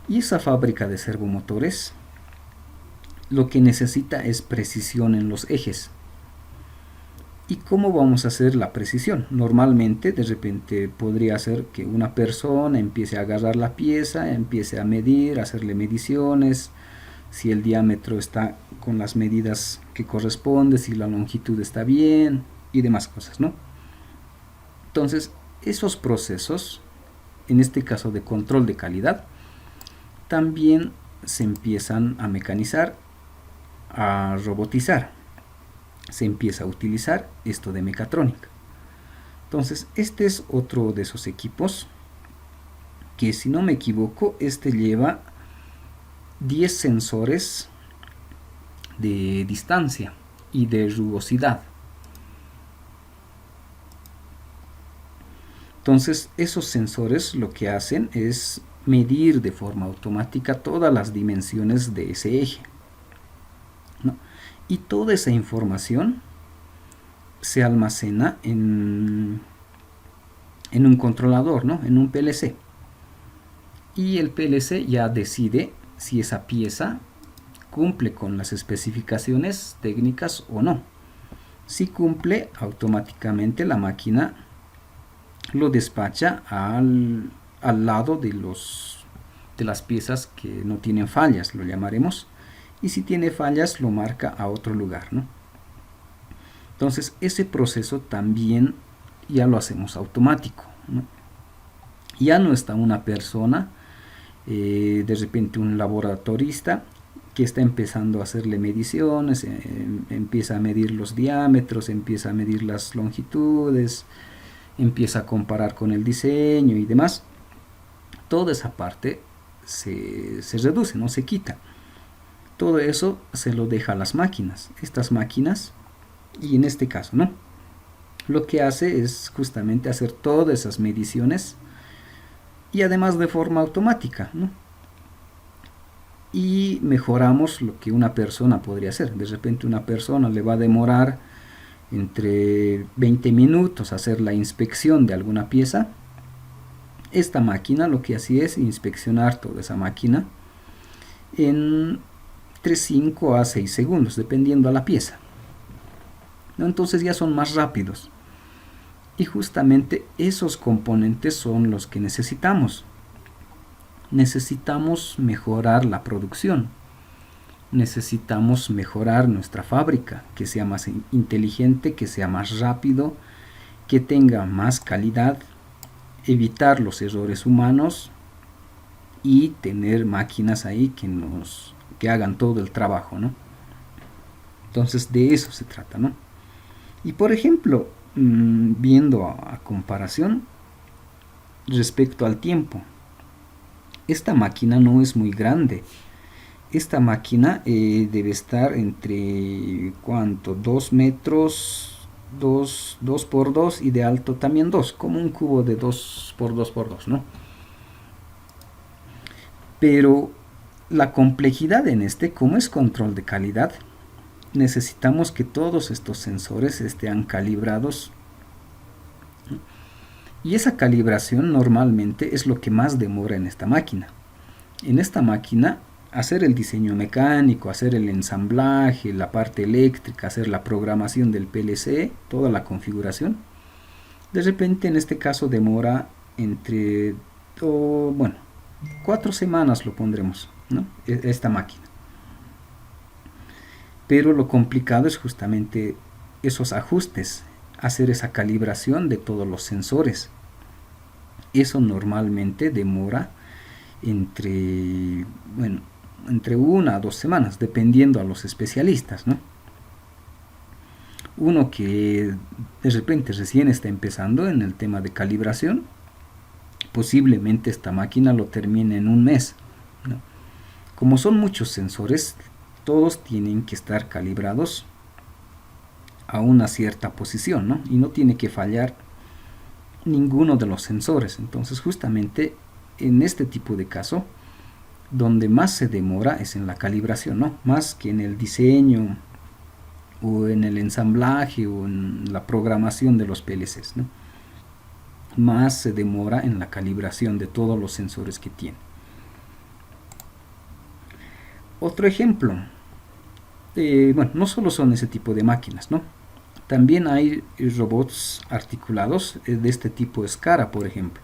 Y esa fábrica de servomotores lo que necesita es precisión en los ejes. ¿Y cómo vamos a hacer la precisión? Normalmente, de repente, podría ser que una persona empiece a agarrar la pieza, empiece a medir, hacerle mediciones, si el diámetro está con las medidas que corresponde, si la longitud está bien y demás cosas, ¿no? Entonces, esos procesos, en este caso de control de calidad, también se empiezan a mecanizar, a robotizar. Se empieza a utilizar esto de mecatrónica. Entonces, este es otro de esos equipos que, si no me equivoco, este lleva 10 sensores de distancia y de rugosidad. Entonces, esos sensores lo que hacen es medir de forma automática todas las dimensiones de ese eje, ¿no? Y toda esa información se almacena en un controlador, ¿no? En un PLC. Y el PLC ya decide si esa pieza cumple con las especificaciones técnicas o no. Si cumple, automáticamente la máquina lo despacha al lado de las piezas que no tienen fallas, lo llamaremos. Y si tiene fallas, lo marca a otro lugar, ¿no? Entonces, ese proceso también ya lo hacemos automático, ¿no? Ya no está una persona, de repente un laboratorista, que está empezando a hacerle mediciones, empieza a medir los diámetros, empieza a medir las longitudes, empieza a comparar con el diseño y demás. Toda esa parte se reduce, no se quita. Todo eso se lo deja a las máquinas. Estas máquinas, y en este caso, ¿no? Lo que hace es justamente hacer todas esas mediciones y además de forma automática, ¿no? Y mejoramos lo que una persona podría hacer. De repente una persona le va a demorar entre 20 minutos hacer la inspección de alguna pieza. Esta máquina lo que hacía es inspeccionar toda esa máquina en 5 a 6 segundos, dependiendo a la pieza, ¿no? Entonces ya son más rápidos. Y justamente esos componentes son los que necesitamos. Necesitamos mejorar la producción. Necesitamos mejorar nuestra fábrica, que sea más inteligente, que sea más rápido, que tenga más calidad, evitar los errores humanos y tener máquinas ahí que hagan todo el trabajo, ¿no? Entonces de eso se trata, ¿no? Y por ejemplo, viendo a comparación respecto al tiempo, esta máquina no es muy grande. Esta máquina debe estar entre, ¿cuánto? 2 metros, 2 por 2 y de alto también 2, como un cubo de 2 por 2 por 2, ¿no? Pero la complejidad en como es control de calidad, necesitamos que todos estos sensores estén calibrados. Y esa calibración normalmente es lo que más demora en esta máquina. En esta máquina, hacer el diseño mecánico, hacer el ensamblaje, la parte eléctrica, hacer la programación del PLC, toda la configuración, de repente en este caso demora entre, 4 semanas lo pondremos, ¿no? Esta máquina. Pero lo complicado es justamente esos ajustes, hacer esa calibración de todos los sensores. Eso normalmente demora entre 1 a 2 semanas, dependiendo a los especialistas, ¿no? uno que de repente recién está empezando en el tema de calibración, posiblemente esta máquina lo termine en un mes, ¿no? Como son muchos sensores, todos tienen que estar calibrados a una cierta posición, ¿no? Y no tiene que fallar ninguno de los sensores. Entonces, justamente en este tipo de caso, donde más se demora es en la calibración, ¿no? Más que en el diseño o en el ensamblaje o en la programación de los PLCs, ¿no? Más se demora en la calibración de todos los sensores que tiene. Otro ejemplo, bueno, no solo son ese tipo de máquinas, ¿no? También hay robots articulados de este tipo SCARA, por ejemplo.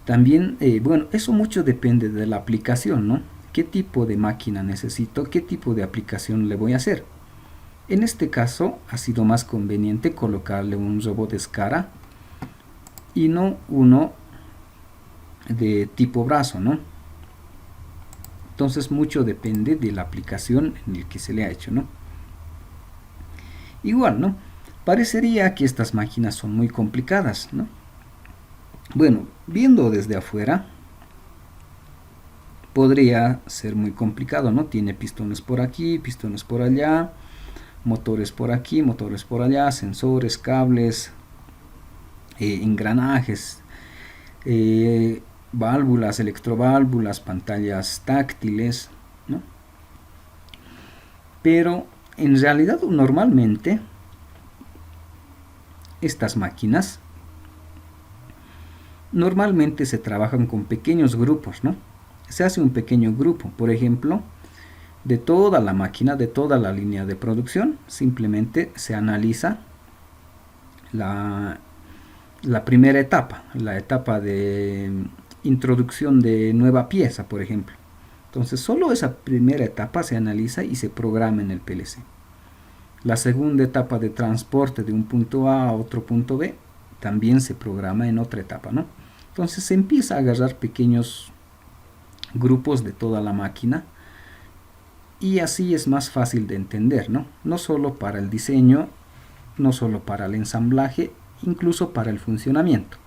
También, bueno, eso mucho depende de la aplicación, ¿no? ¿Qué tipo de máquina necesito? ¿Qué tipo de aplicación le voy a hacer? En este caso ha sido más conveniente colocarle un robot SCARA y no uno de tipo brazo, ¿no? Entonces mucho depende de la aplicación en el que se le ha hecho, ¿no? Igual, ¿no? Parecería que estas máquinas son muy complicadas, ¿no? Bueno, viendo desde afuera, podría ser muy complicado, ¿no? Tiene pistones por aquí, pistones por allá, motores por aquí, motores por allá, sensores, cables, engranajes, válvulas, electroválvulas, pantallas táctiles, ¿no? Pero en realidad normalmente estas máquinas normalmente se trabajan con pequeños grupos, ¿no? Se hace un pequeño grupo, por ejemplo, de toda la máquina, de toda la línea de producción, simplemente se analiza la primera etapa, la etapa de introducción de nueva pieza, por ejemplo. Entonces solo esa primera etapa se analiza y se programa en el PLC. La segunda etapa de transporte de un punto A a otro punto B también se programa en otra etapa, ¿no? Entonces se empieza a agarrar pequeños grupos de toda la máquina y así es más fácil de entender, ¿no? No solo para el diseño, no solo para el ensamblaje, incluso para el funcionamiento.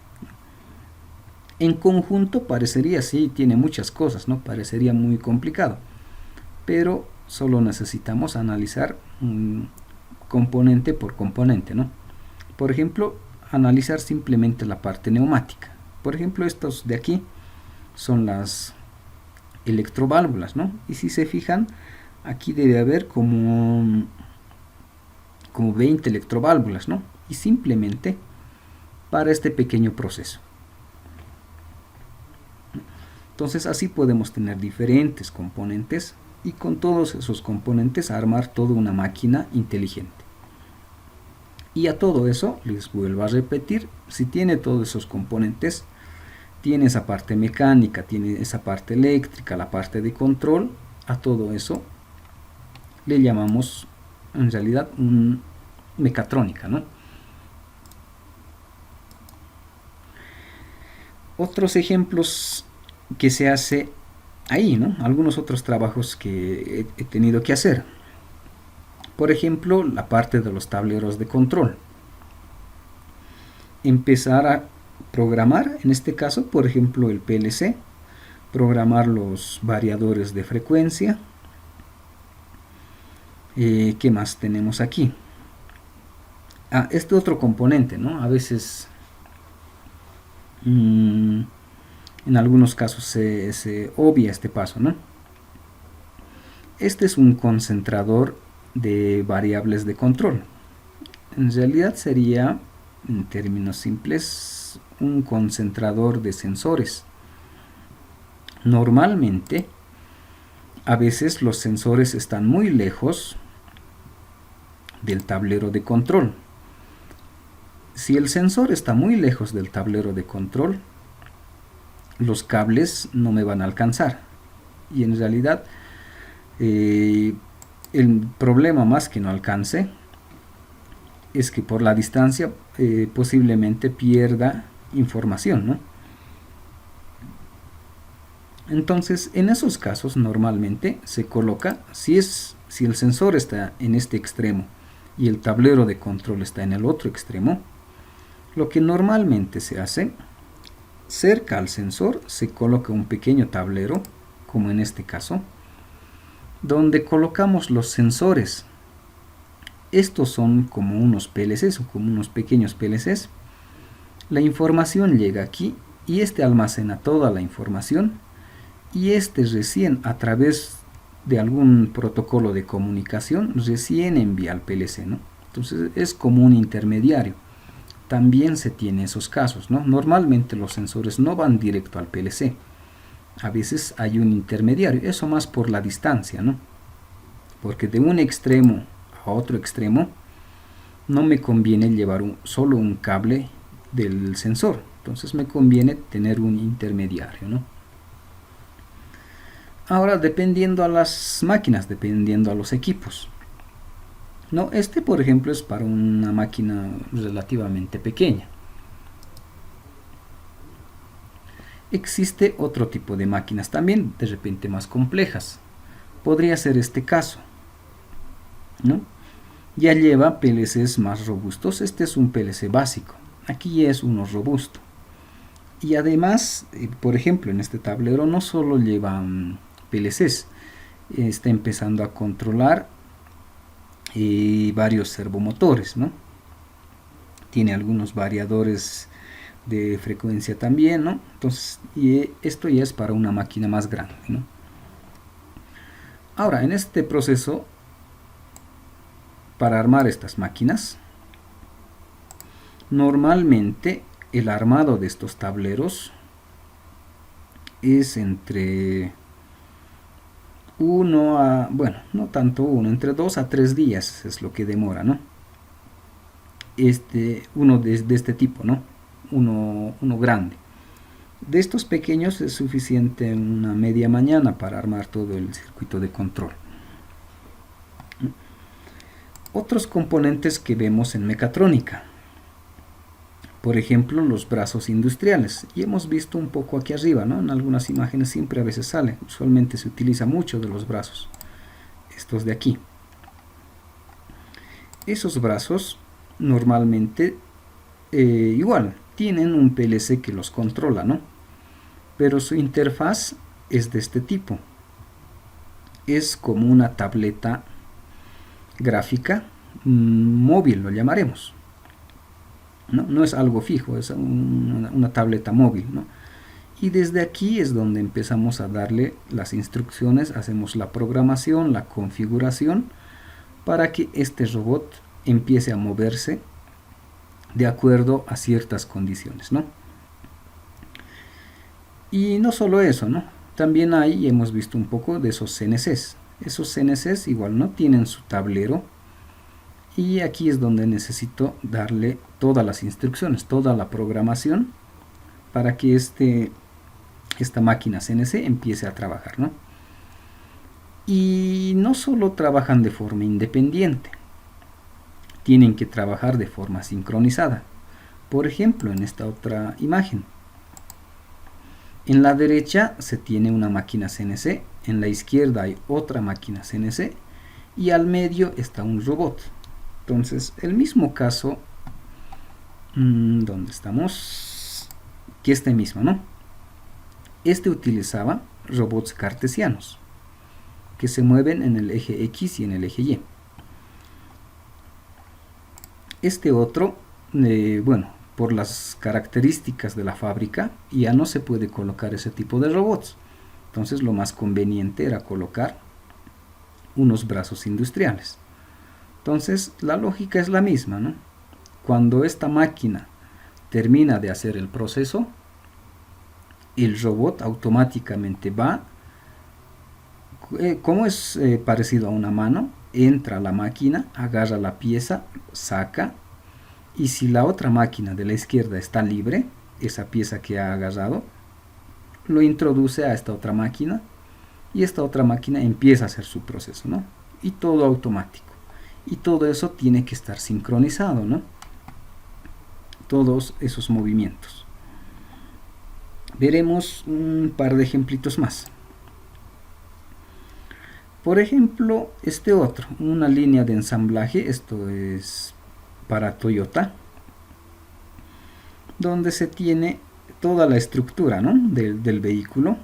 En conjunto parecería, sí, tiene muchas cosas, ¿no? Parecería muy complicado, pero solo necesitamos analizar componente por componente, ¿no? Por ejemplo, analizar simplemente la parte neumática. Por ejemplo, estos de aquí son las electroválvulas, ¿no? Y si se fijan, aquí debe haber como 20 electroválvulas, ¿no? Y simplemente para este pequeño proceso. Entonces así podemos tener diferentes componentes y con todos esos componentes armar toda una máquina inteligente. Y a todo eso, les vuelvo a repetir, si tiene todos esos componentes, tiene esa parte mecánica, tiene esa parte eléctrica, la parte de control, a todo eso le llamamos en realidad mecatrónica, ¿no? Otros ejemplos que se hace ahí, ¿no? Algunos otros trabajos que he tenido que hacer. Por ejemplo, la parte de los tableros de control. Empezar a programar, en este caso, por ejemplo, el PLC, programar los variadores de frecuencia. ¿Qué más tenemos aquí? Este otro componente, ¿no? A veces en algunos casos se obvia este paso, ¿no? Este es un concentrador de variables de control. En realidad sería, en términos simples, un concentrador de sensores. Normalmente, a veces los sensores están muy lejos del tablero de control. Si el sensor está muy lejos del tablero de control, los cables no me van a alcanzar. Y en realidad, el problema más que no alcance es que por la distancia posiblemente pierda información, ¿no? Entonces, en esos casos normalmente se coloca, si es Si el sensor está en este extremo y el tablero de control está en el otro extremo, lo que normalmente se hace, cerca al sensor se coloca un pequeño tablero, como en este caso, donde colocamos los sensores. Estos son como unos PLCs o como unos pequeños PLCs. La información llega aquí y este almacena toda la información y este recién a través de algún protocolo de comunicación recién envía al PLC, ¿no? Entonces es como un intermediario. También se tiene esos casos, ¿no? Normalmente los sensores no van directo al PLC. A veces hay un intermediario, eso más por la distancia, ¿no? Porque de un extremo a otro extremo no me conviene llevar solo un cable del sensor, entonces me conviene tener un intermediario, ¿no? Ahora, dependiendo a las máquinas, dependiendo a los equipos, ¿no? Este, por ejemplo, es para una máquina relativamente pequeña. Existe otro tipo de máquinas también, de repente más complejas. Podría ser este caso, ¿no? Ya lleva PLCs más robustos. Este es un PLC básico. Aquí es uno robusto. Y además, por ejemplo, en este tablero no solo lleva PLCs, está empezando a controlar varios servomotores, ¿no? Tiene algunos variadores de frecuencia también, ¿no? Entonces, esto ya es para una máquina más grande, ¿no? Ahora, en este proceso, para armar estas máquinas, normalmente el armado de estos tableros es entre no tanto uno, entre 2 a 3 días es lo que demora, ¿no? Uno de este tipo, ¿no? Uno grande. De estos pequeños es suficiente una media mañana para armar todo el circuito de control. Otros componentes que vemos en mecatrónica, por ejemplo los brazos industriales, y hemos visto un poco aquí arriba, ¿no? En algunas imágenes siempre a veces sale, usualmente se utiliza mucho de los brazos, estos de aquí. Esos brazos normalmente igual tienen un PLC que los controla, ¿no? Pero su interfaz es de este tipo, es como una tableta gráfica móvil, lo llamaremos. No es algo fijo, es una tableta móvil, ¿no? Y desde aquí es donde empezamos a darle las instrucciones, hacemos la programación, la configuración para que este robot empiece a moverse de acuerdo a ciertas condiciones, ¿no? Y no solo eso, ¿no? También hay, hemos visto un poco de esos CNCs. Esos CNCs igual no tienen su tablero y aquí es donde necesito darle todas las instrucciones, toda la programación para que esta máquina CNC empiece a trabajar, ¿no? Y no solo trabajan de forma independiente, tienen que trabajar de forma sincronizada. Por ejemplo, en esta otra imagen, en la derecha se tiene una máquina CNC, en la izquierda hay otra máquina CNC y al medio está un robot. Entonces, el mismo caso, ¿dónde estamos? Que este mismo, ¿no? Este utilizaba robots cartesianos que se mueven en el eje X y en el eje Y. Este otro, por las características de la fábrica, ya no se puede colocar ese tipo de robots. Entonces lo más conveniente era colocar unos brazos industriales. Entonces la lógica es la misma, ¿no? Cuando esta máquina termina de hacer el proceso, el robot automáticamente va, como es parecido a una mano, entra a la máquina, agarra la pieza, saca, y si la otra máquina de la izquierda está libre, esa pieza que ha agarrado, lo introduce a esta otra máquina y esta otra máquina empieza a hacer su proceso, ¿no? Y todo automático. Y todo eso tiene que estar sincronizado, ¿no? Todos esos movimientos. Veremos un par de ejemplitos más. Por ejemplo, este otro, una línea de ensamblaje, esto es para Toyota, donde se tiene toda la estructura, ¿no?, del vehículo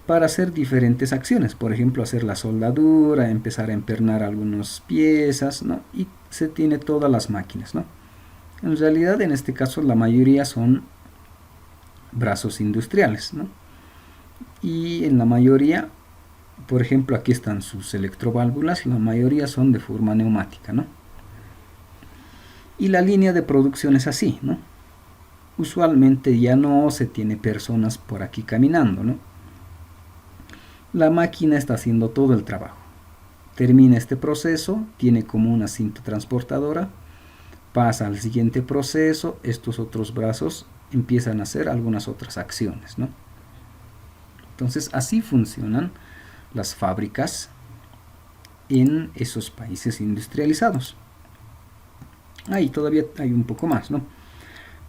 para hacer diferentes acciones, por ejemplo hacer la soldadura, empezar a empernar algunas piezas, ¿no?, y se tiene todas las máquinas, ¿no? En realidad en este caso la mayoría son brazos industriales, ¿no? Y en la mayoría, por ejemplo aquí están sus electroválvulas, la mayoría son de forma neumática, ¿no? Y la línea de producción es así, ¿no? Usualmente ya no se tiene personas por aquí caminando, ¿no? La máquina está haciendo todo el trabajo. Termina este proceso, tiene como una cinta transportadora, pasa al siguiente proceso, estos otros brazos empiezan a hacer algunas otras acciones, ¿no? Entonces así funcionan las fábricas en esos países industrializados. Ahí todavía hay un poco más, ¿no?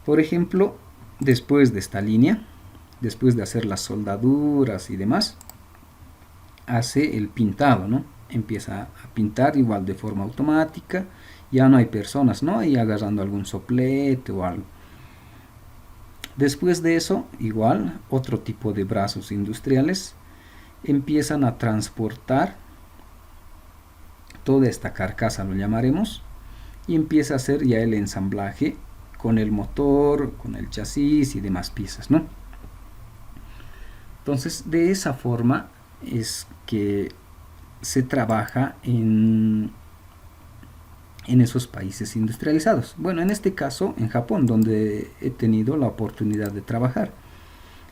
Por ejemplo, después de esta línea, después de hacer las soldaduras y demás, hace el pintado, ¿no? Empieza a pintar igual de forma automática, ya no hay personas, ¿no?, ahí agarrando algún soplete o algo. Después de eso, igual, otro tipo de brazos industriales empiezan a transportar toda esta carcasa, lo llamaremos, y empieza a hacer ya el ensamblaje con el motor, con el chasis y demás piezas, ¿no? Entonces, de esa forma es que se trabaja en esos países industrializados. Bueno, en este caso en Japón, donde he tenido la oportunidad de trabajar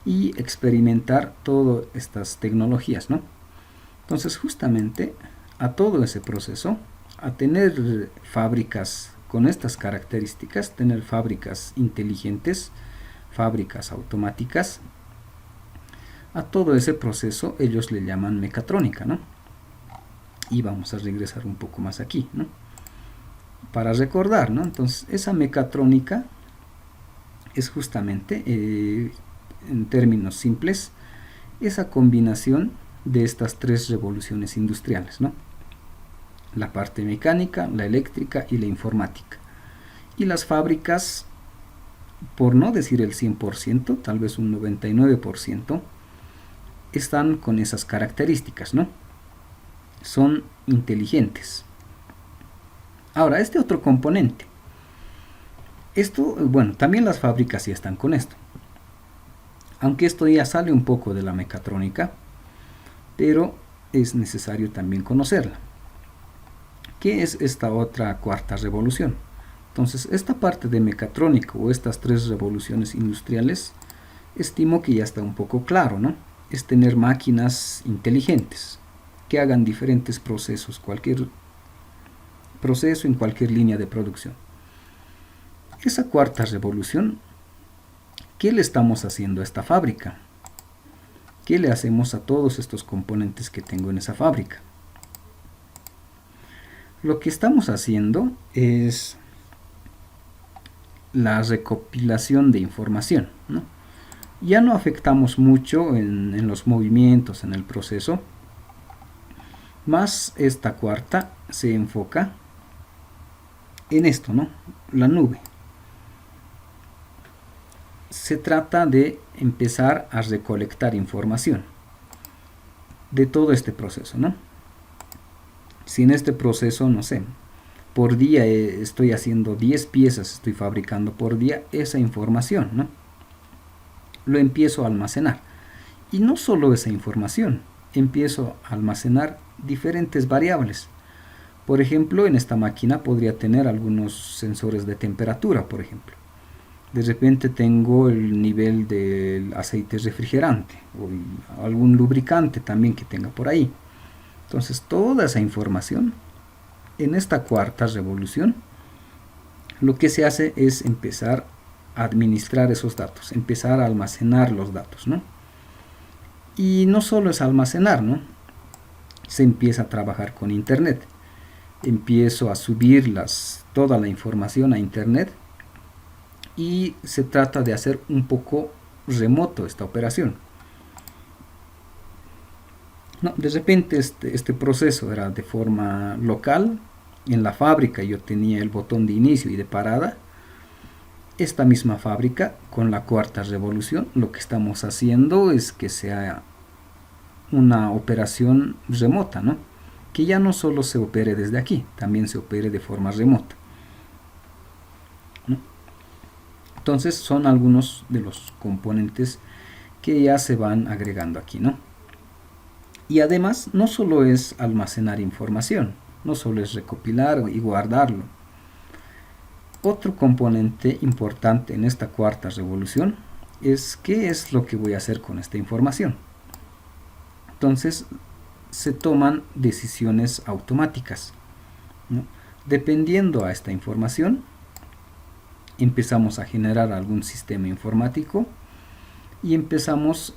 y experimentar todas estas tecnologías, ¿no? Entonces, justamente a todo ese proceso, a tener fábricas con estas características, tener fábricas inteligentes, fábricas automáticas, a todo ese proceso ellos le llaman mecatrónica, ¿no? Y vamos a regresar un poco más aquí, ¿no?, para recordar, ¿no? Entonces, esa mecatrónica es justamente, en términos simples, esa combinación de estas tres revoluciones industriales, ¿no? La parte mecánica, la eléctrica y la informática. Y las fábricas, por no decir el 100%, tal vez un 99%, están con esas características, ¿no? Son inteligentes. Ahora, este otro componente. Esto, bueno, también las fábricas sí están con esto. Aunque esto ya sale un poco de la mecatrónica, pero es necesario también conocerla. ¿Qué es esta otra cuarta revolución? Entonces, esta parte de mecatrónica o estas tres revoluciones industriales, estimo que ya está un poco claro, ¿no? Es tener máquinas inteligentes que hagan diferentes procesos, cualquier proceso en cualquier línea de producción. Esa cuarta revolución, ¿qué le estamos haciendo a esta fábrica? ¿Qué le hacemos a todos estos componentes que tengo en esa fábrica? Lo que estamos haciendo es la recopilación de información, ¿no? Ya no afectamos mucho en los movimientos, en el proceso, más esta cuarta se enfoca en esto, ¿no?, la nube. Se trata de empezar a recolectar información de todo este proceso, ¿no? Si en este proceso, no sé, por día estoy haciendo 10 piezas, estoy fabricando por día esa información, ¿no? Lo empiezo a almacenar. Y no solo esa información, empiezo a almacenar diferentes variables. Por ejemplo, en esta máquina podría tener algunos sensores de temperatura, por ejemplo. De repente tengo el nivel del aceite refrigerante o algún lubricante también que tenga por ahí. Entonces, toda esa información en esta cuarta revolución, lo que se hace es empezar a administrar esos datos, empezar a almacenar los datos, ¿no? Y no solo es almacenar, ¿no? Se empieza a trabajar con Internet. Empiezo a subir toda la información a Internet y se trata de hacer un poco remoto esta operación. No, de repente este proceso era de forma local. En la fábrica yo tenía el botón de inicio y de parada. Esta misma fábrica, con la cuarta revolución, lo que estamos haciendo es que sea una operación remota, ¿no? Que ya no solo se opere desde aquí, también se opere de forma remota, ¿no? Entonces son algunos de los componentes que ya se van agregando aquí, ¿no? Y además no solo es almacenar información, no solo es recopilar y guardarlo. Otro componente importante en esta cuarta revolución es qué es lo que voy a hacer con esta información. Entonces se toman decisiones automáticas, ¿no? Dependiendo a esta información, empezamos a generar algún sistema informático y empezamos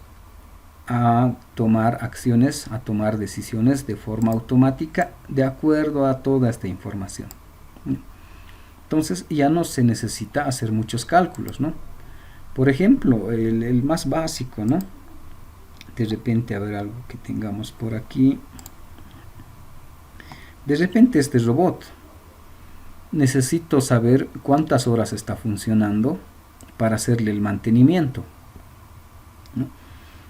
a tomar acciones, a tomar decisiones de forma automática de acuerdo a toda esta información. Entonces ya no se necesita hacer muchos cálculos, ¿no? Por ejemplo, el más básico, ¿no? De repente, a ver algo que tengamos por aquí. De repente este robot, necesito saber cuántas horas está funcionando para hacerle el mantenimiento, ¿no?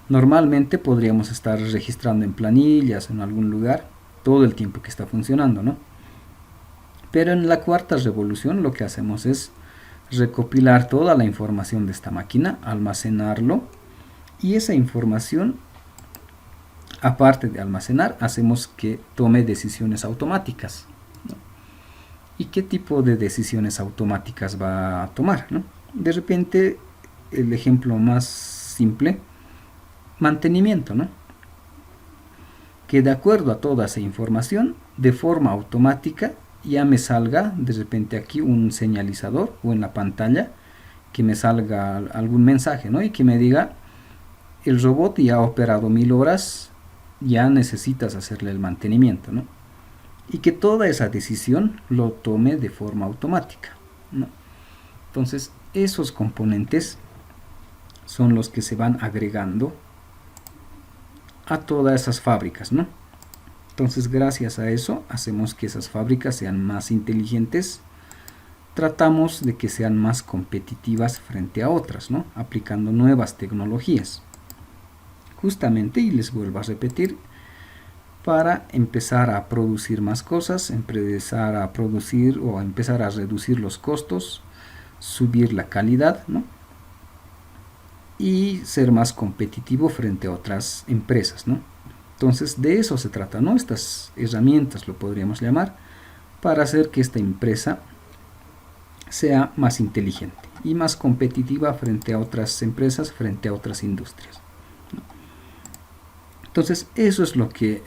Normalmente podríamos estar registrando en planillas, en algún lugar, todo el tiempo que está funcionando, ¿no? Pero en la cuarta revolución lo que hacemos es recopilar toda la información de esta máquina, almacenarlo, y esa información, aparte de almacenar, hacemos que tome decisiones automáticas, ¿no? ¿Y qué tipo de decisiones automáticas va a tomar, ¿no? De repente, el ejemplo más simple, mantenimiento, ¿no? Que de acuerdo a toda esa información, de forma automática, ya me salga de repente aquí un señalizador o en la pantalla que me salga algún mensaje, ¿no? Y que me diga, el robot ya ha operado 1000 horas, ya necesitas hacerle el mantenimiento, ¿no? Y que toda esa decisión lo tome de forma automática, ¿no? Entonces esos componentes son los que se van agregando a todas esas fábricas, ¿no? Entonces gracias a eso hacemos que esas fábricas sean más inteligentes, tratamos de que sean más competitivas frente a otras, ¿no? Aplicando nuevas tecnologías. Justamente, y les vuelvo a repetir, para empezar a producir más cosas, empezar a producir o empezar a reducir los costos, subir la calidad, ¿no? Y ser más competitivo frente a otras empresas, ¿no? Entonces de eso se trata, ¿no? Estas herramientas lo podríamos llamar para hacer que esta empresa sea más inteligente y más competitiva frente a otras empresas, frente a otras industrias, ¿no? Entonces eso es lo que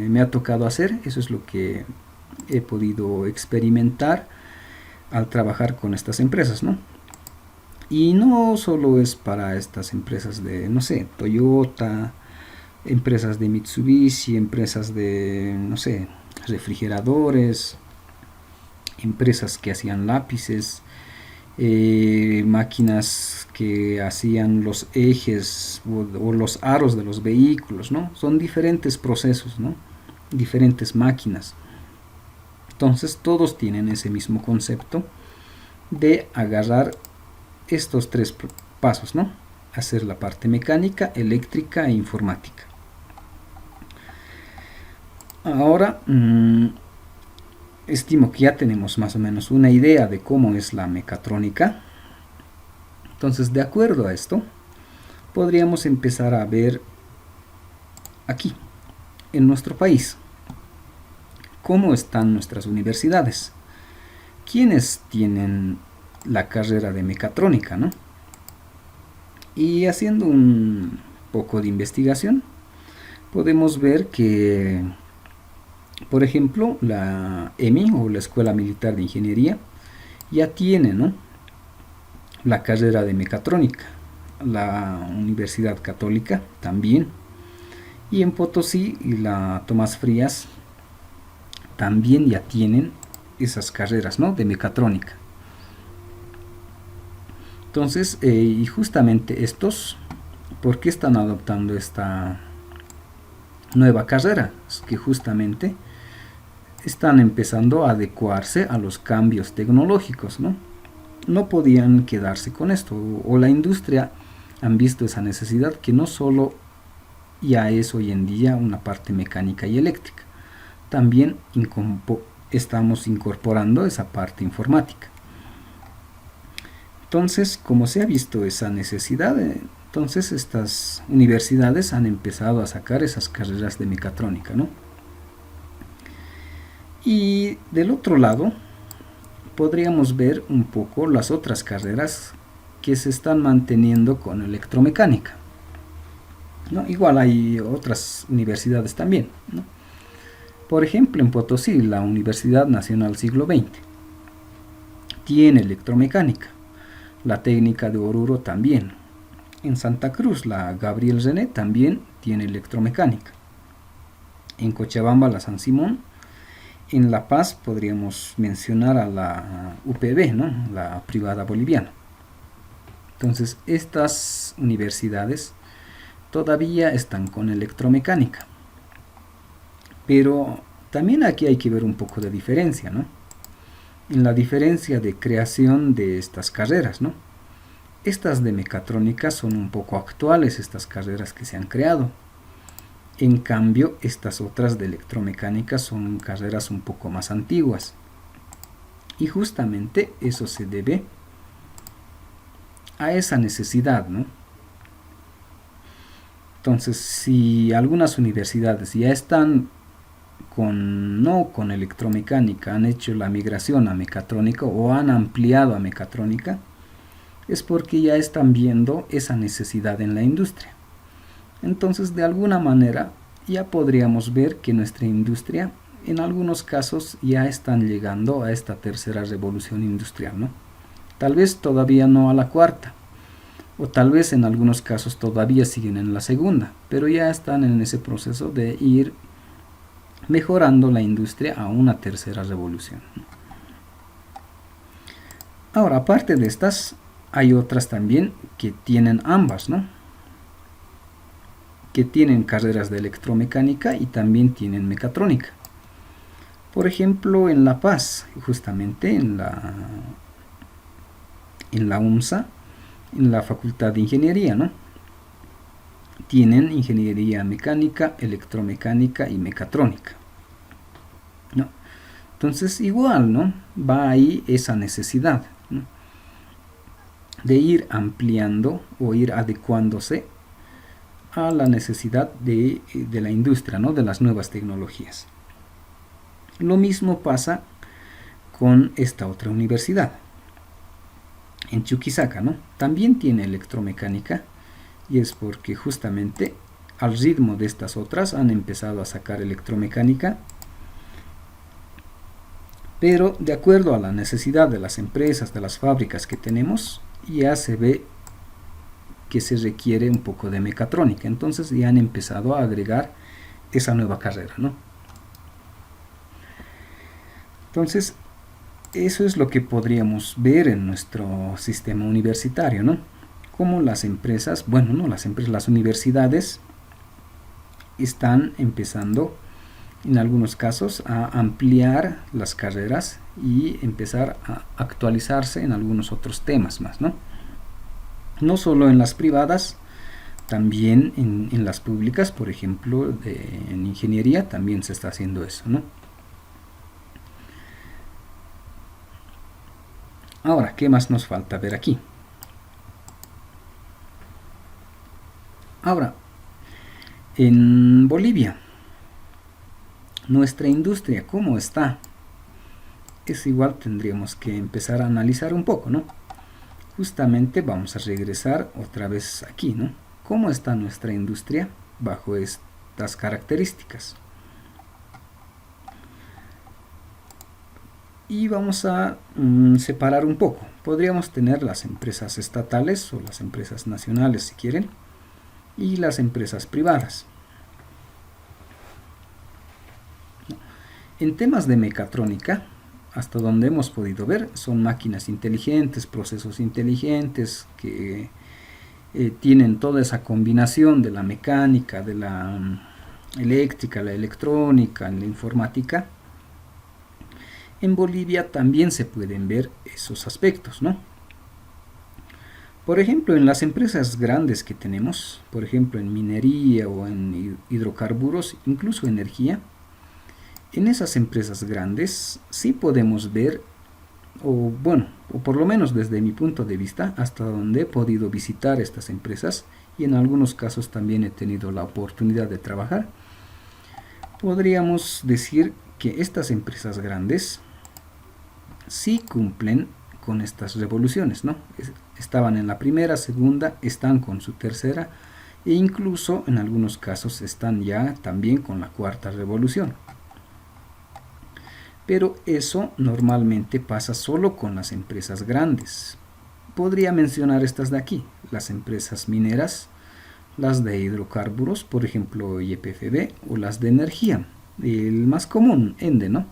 me ha tocado hacer, eso es lo que he podido experimentar al trabajar con estas empresas, ¿no? Y no solo es para estas empresas de, no sé, Toyota, empresas de Mitsubishi, empresas de, no sé, refrigeradores, empresas que hacían lápices, máquinas que hacían los ejes o los aros de los vehículos, ¿no? Son diferentes procesos, ¿no? Diferentes máquinas. Entonces todos tienen ese mismo concepto de agarrar estos tres pasos, ¿no? Hacer la parte mecánica, eléctrica e informática. Ahora estimo que ya tenemos más o menos una idea de cómo es la mecatrónica. Entonces, de acuerdo a esto, podríamos empezar a ver aquí, en nuestro país, cómo están nuestras universidades. ¿Quiénes tienen la carrera de mecatrónica, ¿no? Y haciendo un poco de investigación, podemos ver que, por ejemplo, la EMI o la Escuela Militar de Ingeniería ya tiene, ¿no?, la carrera de mecatrónica. La Universidad Católica también. Y en Potosí y la Tomás Frías también ya tienen esas carreras, ¿no?, de mecatrónica. Entonces, y justamente estos, ¿por qué están adoptando esta nueva carrera, que justamente están empezando a adecuarse a los cambios tecnológicos, ¿no? No podían quedarse con esto, o la industria han visto esa necesidad que no solo ya es hoy en día una parte mecánica y eléctrica, también estamos incorporando esa parte informática. Entonces, como se ha visto esa necesidad, entonces estas universidades han empezado a sacar esas carreras de mecatrónica, ¿no? Y del otro lado, podríamos ver un poco las otras carreras que se están manteniendo con electromecánica, ¿no? Igual hay otras universidades también, ¿no? Por ejemplo, en Potosí, la Universidad Nacional Siglo XX tiene electromecánica, la técnica de Oruro también. En Santa Cruz, la Gabriel René también tiene electromecánica. En Cochabamba, la San Simón. En La Paz podríamos mencionar a la UPB, ¿no? La privada boliviana. Entonces, estas universidades todavía están con electromecánica. Pero también aquí hay que ver un poco de diferencia, ¿no? En la diferencia de creación de estas carreras, ¿no? Estas de mecatrónica son un poco actuales, estas carreras que se han creado. En cambio, estas otras de electromecánica son carreras un poco más antiguas. Y justamente eso se debe a esa necesidad, ¿no? Entonces, si algunas universidades ya están no con electromecánica, han hecho la migración a mecatrónica o han ampliado a mecatrónica, es porque ya están viendo esa necesidad en la industria. Entonces, de alguna manera, ya podríamos ver que nuestra industria, en algunos casos, ya están llegando a esta tercera revolución industrial, ¿no? Tal vez todavía no a la cuarta, o tal vez en algunos casos todavía siguen en la segunda, pero ya están en ese proceso de ir mejorando la industria a una tercera revolución. Ahora, aparte de estas, hay otras también que tienen ambas, ¿no? Que tienen carreras de electromecánica y también tienen mecatrónica. Por ejemplo, en La Paz, justamente en la UMSA, en la Facultad de Ingeniería, ¿no? Tienen ingeniería mecánica, electromecánica y mecatrónica, ¿no? Entonces, igual, ¿no? Va ahí esa necesidad, ¿no? De ir ampliando o ir adecuándose a la necesidad de la industria, ¿no? De las nuevas tecnologías. Lo mismo pasa con esta otra universidad, en Chuquisaca, ¿no? También tiene electromecánica, y es porque justamente al ritmo de estas otras han empezado a sacar electromecánica, pero de acuerdo a la necesidad de las empresas, de las fábricas que tenemos, ya se ve que se requiere un poco de mecatrónica. Entonces ya han empezado a agregar esa nueva carrera, ¿no? Entonces, eso es lo que podríamos ver en nuestro sistema universitario, ¿no? Como las empresas, bueno, no las empresas, las universidades están empezando en algunos casos a ampliar las carreras y empezar a actualizarse en algunos otros temas más, ¿no? No solo en las privadas, también en las públicas, por ejemplo, en ingeniería también se está haciendo eso, ¿no? Ahora, ¿qué más nos falta ver aquí? Ahora, en Bolivia, nuestra industria, ¿cómo está? Es igual, tendríamos que empezar a analizar un poco, ¿no? Justamente vamos a regresar otra vez aquí, ¿no? ¿Cómo está nuestra industria bajo estas características? Y vamos a separar un poco. Podríamos tener las empresas estatales o las empresas nacionales si quieren, y las empresas privadas. En temas de mecatrónica, hasta donde hemos podido ver, son máquinas inteligentes, procesos inteligentes que tienen toda esa combinación de la mecánica, de la eléctrica, la electrónica, la informática, en Bolivia también se pueden ver esos aspectos, ¿no? Por ejemplo, en las empresas grandes que tenemos, por ejemplo en minería o en hidrocarburos, incluso energía, en esas empresas grandes sí podemos ver, o bueno, o por lo menos desde mi punto de vista, hasta donde he podido visitar estas empresas y en algunos casos también he tenido la oportunidad de trabajar, podríamos decir que estas empresas grandes sí cumplen con estas revoluciones, ¿no? Estaban en la primera, segunda, están con su tercera e incluso en algunos casos están ya también con la cuarta revolución. Pero eso normalmente pasa solo con las empresas grandes. Podría mencionar estas de aquí, las empresas mineras, las de hidrocarburos, por ejemplo YPFB, o las de energía, el más común, ENDE, ¿no?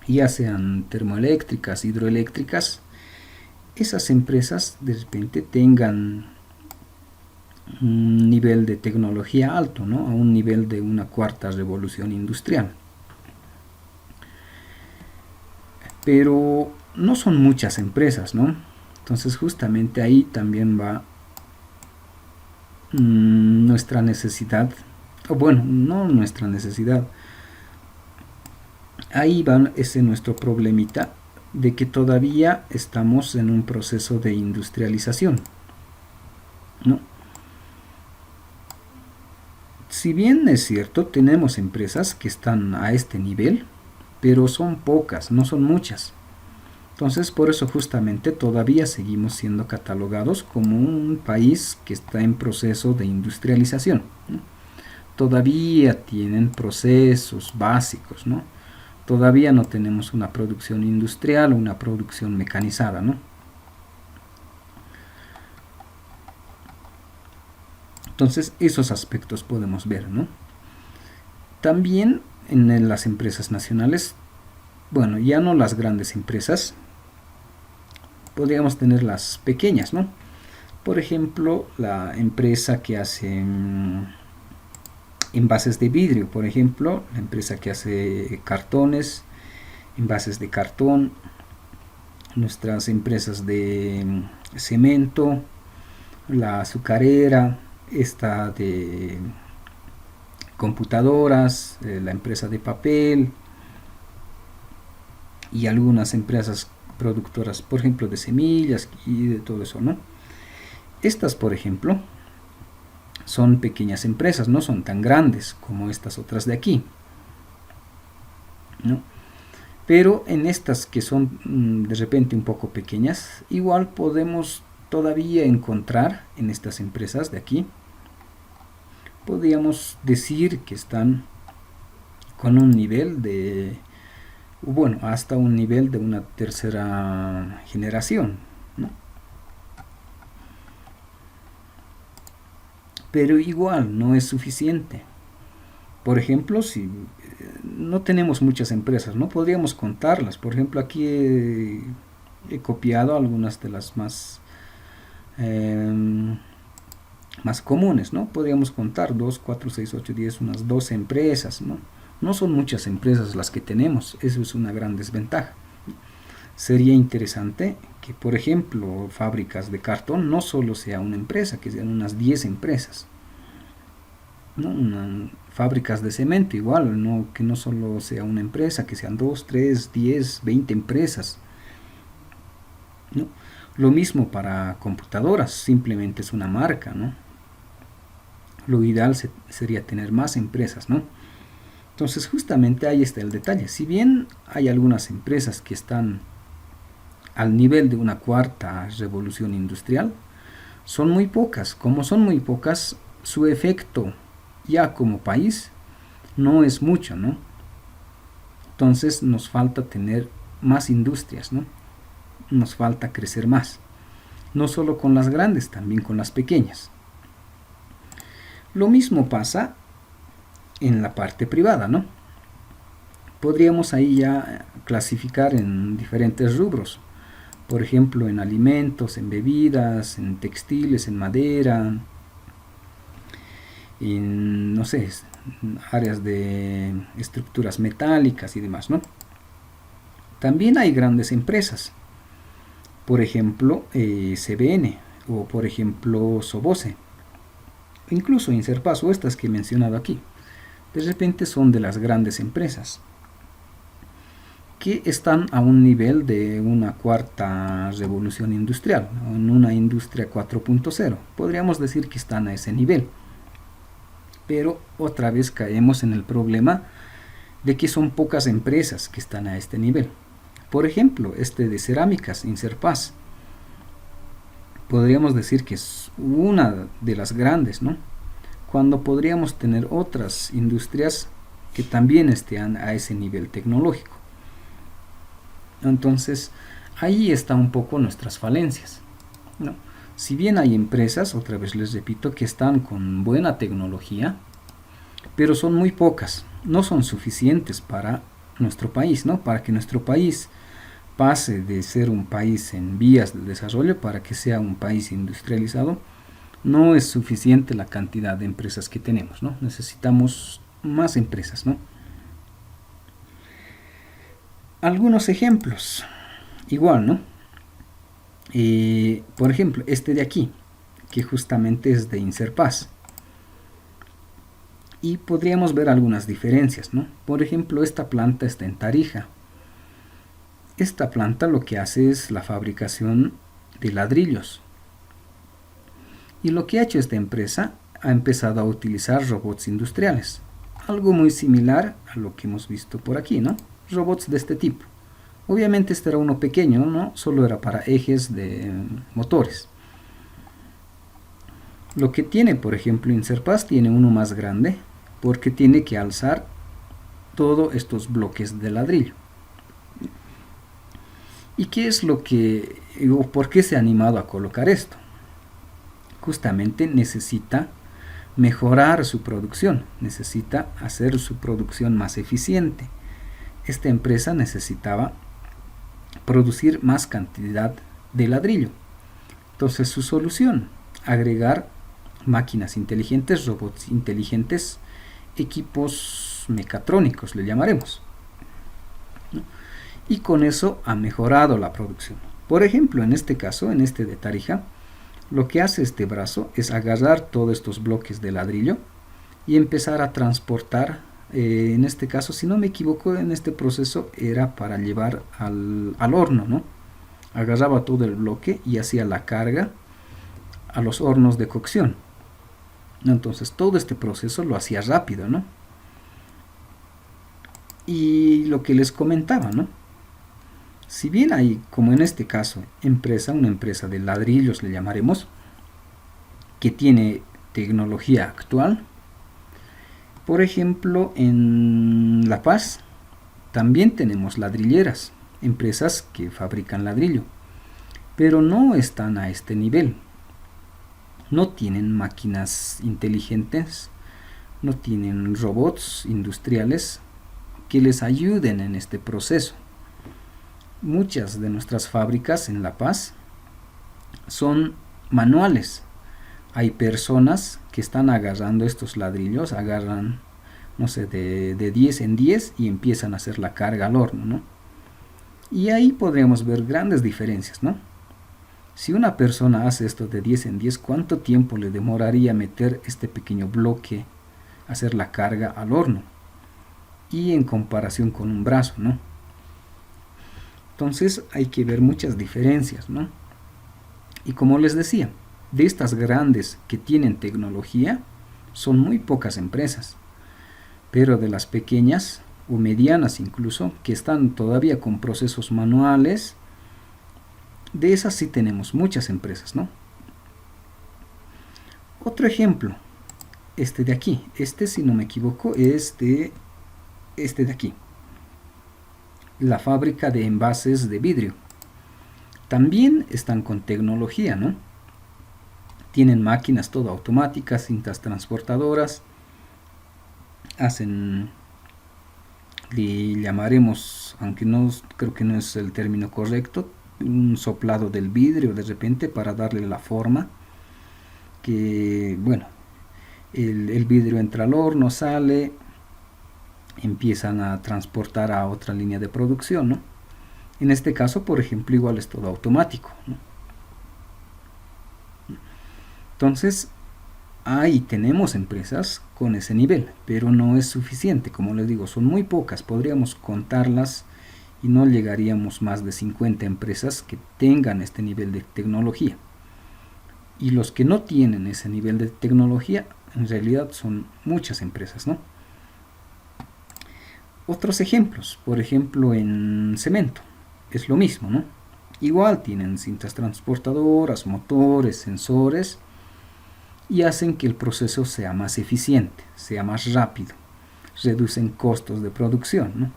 Ya sean termoeléctricas, hidroeléctricas, esas empresas de repente tengan un nivel de tecnología alto, ¿no? A un nivel de una cuarta revolución industrial. Pero no son muchas empresas, ¿no? Entonces justamente ahí también va nuestra necesidad, o bueno, no nuestra necesidad, ahí va ese nuestro problemita de que todavía estamos en un proceso de industrialización, ¿no? Si bien es cierto, tenemos empresas que están a este nivel, pero son pocas, no son muchas. Entonces, por eso justamente todavía seguimos siendo catalogados como un país que está en proceso de industrialización, ¿no? Todavía tienen procesos básicos, ¿no? Todavía no tenemos una producción industrial o una producción mecanizada, ¿no? Entonces, esos aspectos podemos ver, ¿no? También en las empresas nacionales, bueno, ya no las grandes empresas, podríamos tener las pequeñas, ¿no? Por ejemplo, la empresa que hace envases de vidrio, por ejemplo, la empresa que hace cartones, envases de cartón, nuestras empresas de cemento, la azucarera, esta de computadoras, la empresa de papel y algunas empresas productoras, por ejemplo, de semillas y de todo eso, ¿no? Estas, por ejemplo, son pequeñas empresas, no son tan grandes como estas otras de aquí, ¿no? Pero en estas que son de repente un poco pequeñas, igual podemos todavía encontrar en estas empresas de aquí, podríamos decir que están con un nivel de, bueno, hasta un nivel de una tercera generación, ¿no? Pero igual no es suficiente. Por ejemplo, si no tenemos muchas empresas, no podríamos contarlas. Por ejemplo, aquí he copiado algunas de las más comunes, ¿no? Podríamos contar 2, 4, 6, 8, 10, unas 12 empresas, ¿no? No son muchas empresas las que tenemos, eso es una gran desventaja. Sería interesante que, por ejemplo, fábricas de cartón no solo sea una empresa, que sean unas 10 empresas, ¿no? Fábricas de cemento igual, ¿no? Que no solo sea una empresa, que sean 2, 3, 10, 20 empresas, ¿no? Lo mismo para computadoras, simplemente es una marca, ¿no? Lo ideal sería tener más empresas, ¿no? Entonces justamente ahí está el detalle. Si bien hay algunas empresas que están al nivel de una cuarta revolución industrial, son muy pocas. Como son muy pocas, su efecto ya como país no es mucho, ¿no? Entonces nos falta tener más industrias, ¿no? Nos falta crecer más. No solo con las grandes, también con las pequeñas. Lo mismo pasa en la parte privada, ¿no? Podríamos ahí ya clasificar en diferentes rubros. Por ejemplo, en alimentos, en bebidas, en textiles, en madera, en, no sé, áreas de estructuras metálicas y demás, ¿no? También hay grandes empresas, por ejemplo, CBN o por ejemplo Sobose, incluso Inserpas o estas que he mencionado aquí. De repente son de las grandes empresas que están a un nivel de una cuarta revolución industrial, en una industria 4.0. Podríamos decir que están a ese nivel. Pero otra vez caemos en el problema de que son pocas empresas que están a este nivel. Por ejemplo, este de cerámicas, Inserpas, podríamos decir que es una de las grandes, ¿no? Cuando podríamos tener otras industrias que también estén a ese nivel tecnológico. Entonces, ahí están un poco nuestras falencias, ¿no? Si bien hay empresas, otra vez les repito, que están con buena tecnología, pero son muy pocas, no son suficientes para nuestro país, ¿no? Para que nuestro país pase de ser un país en vías de desarrollo para que sea un país industrializado, no es suficiente la cantidad de empresas que tenemos, ¿no? Necesitamos más empresas, ¿no? Algunos ejemplos, igual, ¿no? Por ejemplo, este de aquí, que justamente es de Inserpas. Y podríamos ver algunas diferencias, ¿no? Por ejemplo, esta planta está en Tarija. Esta planta lo que hace es la fabricación de ladrillos. Y lo que ha hecho esta empresa, ha empezado a utilizar robots industriales. Algo muy similar a lo que hemos visto por aquí, ¿no? Robots de este tipo. Obviamente este era uno pequeño, ¿no? Solo era para ejes de motores. Lo que tiene, por ejemplo, Inserpas tiene uno más grande porque tiene que alzar todos estos bloques de ladrillo. ¿Y qué es lo que, o por qué se ha animado a colocar esto? Justamente necesita mejorar su producción, necesita hacer su producción más eficiente. Esta empresa necesitaba producir más cantidad de ladrillo. Entonces su solución, agregar máquinas inteligentes, robots inteligentes, equipos mecatrónicos, le llamaremos, ¿no? Y con eso ha mejorado la producción. Por ejemplo, en este caso, en este de Tarija, lo que hace este brazo es agarrar todos estos bloques de ladrillo y empezar a transportar, en este caso, si no me equivoco, en este proceso era para llevar al horno, ¿no? Agarraba todo el bloque y hacía la carga a los hornos de cocción. Entonces todo este proceso lo hacía rápido, ¿no? Y lo que les comentaba, ¿no? Si bien hay, como en este caso, una empresa de ladrillos le llamaremos, que tiene tecnología actual, por ejemplo, en La Paz también tenemos ladrilleras, empresas que fabrican ladrillo, pero no están a este nivel. No tienen máquinas inteligentes, no tienen robots industriales que les ayuden en este proceso. Muchas de nuestras fábricas en La Paz son manuales. Hay personas que están agarrando estos ladrillos, agarran, no sé, de 10 en 10 y empiezan a hacer la carga al horno, ¿no? Y ahí podríamos ver grandes diferencias, ¿no? Si una persona hace esto de 10 en 10, ¿cuánto tiempo le demoraría meter este pequeño bloque, hacer la carga al horno? Y en comparación con un brazo, ¿no? Entonces hay que ver muchas diferencias, ¿no? Y como les decía, de estas grandes que tienen tecnología, son muy pocas empresas. Pero de las pequeñas o medianas incluso, que están todavía con procesos manuales, de esas sí tenemos muchas empresas, ¿no? Otro ejemplo, este de aquí, este si no me equivoco es de este de aquí, la fábrica de envases de vidrio. También están con tecnología, ¿no? Tienen máquinas todo automáticas, cintas transportadoras, hacen, le llamaremos, aunque no creo que no es el término correcto, un soplado del vidrio de repente para darle la forma que, bueno, el vidrio entra al horno, sale, empiezan a transportar a otra línea de producción, ¿no? En este caso, por ejemplo, igual es todo automático, ¿no? Entonces, ahí tenemos empresas con ese nivel, pero no es suficiente, como les digo, son muy pocas, podríamos contarlas y no llegaríamos más de 50 empresas que tengan este nivel de tecnología. Y los que no tienen ese nivel de tecnología, en realidad son muchas empresas, ¿no? Otros ejemplos, por ejemplo en cemento, es lo mismo, ¿no? Igual tienen cintas transportadoras, motores, sensores, y hacen que el proceso sea más eficiente, sea más rápido, reducen costos de producción, ¿no?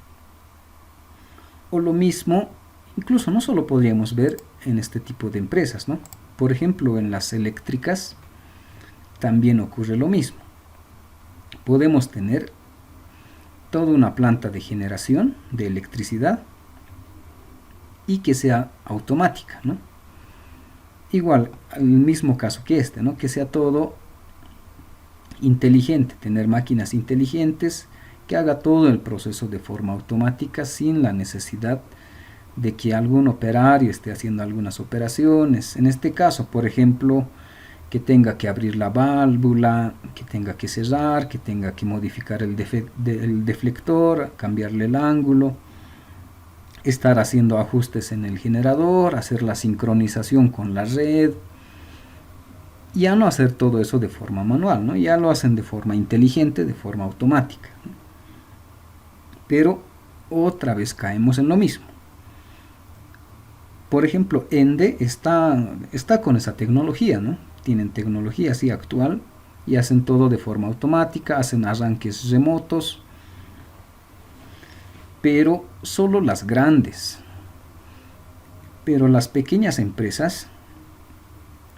O lo mismo, incluso no solo podríamos ver en este tipo de empresas, ¿no? Por ejemplo, en las eléctricas también ocurre lo mismo. Podemos tener toda una planta de generación de electricidad y que sea automática, ¿no? Igual, el mismo caso que este, ¿no? Que sea todo inteligente, tener máquinas inteligentes que haga todo el proceso de forma automática sin la necesidad de que algún operario esté haciendo algunas operaciones. En este caso, por ejemplo, que tenga que abrir la válvula, que tenga que cerrar, que tenga que modificar el deflector, cambiarle el ángulo, estar haciendo ajustes en el generador, hacer la sincronización con la red. Ya no hacer todo eso de forma manual, ¿no? Ya lo hacen de forma inteligente, de forma automática, ¿no? Pero otra vez caemos en lo mismo. Por ejemplo, Ende está con esa tecnología, ¿no? Tienen tecnología así actual y hacen todo de forma automática, hacen arranques remotos, pero solo las grandes. Pero las pequeñas empresas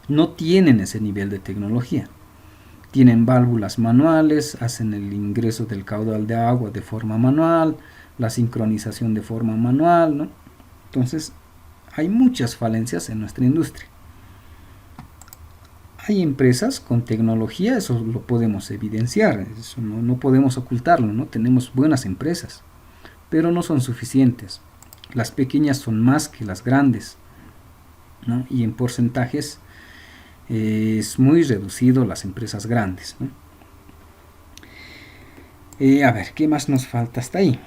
no tienen ese nivel de tecnología. Tienen válvulas manuales, hacen el ingreso del caudal de agua de forma manual, la sincronización de forma manual, ¿no? Entonces, hay muchas falencias en nuestra industria. Hay empresas con tecnología, eso lo podemos evidenciar, eso no podemos ocultarlo, ¿no? Tenemos buenas empresas, pero no son suficientes. Las pequeñas son más que las grandes, ¿no? Y en porcentajes es muy reducido las empresas grandes, ¿no? A ver, ¿qué más nos falta hasta ahí?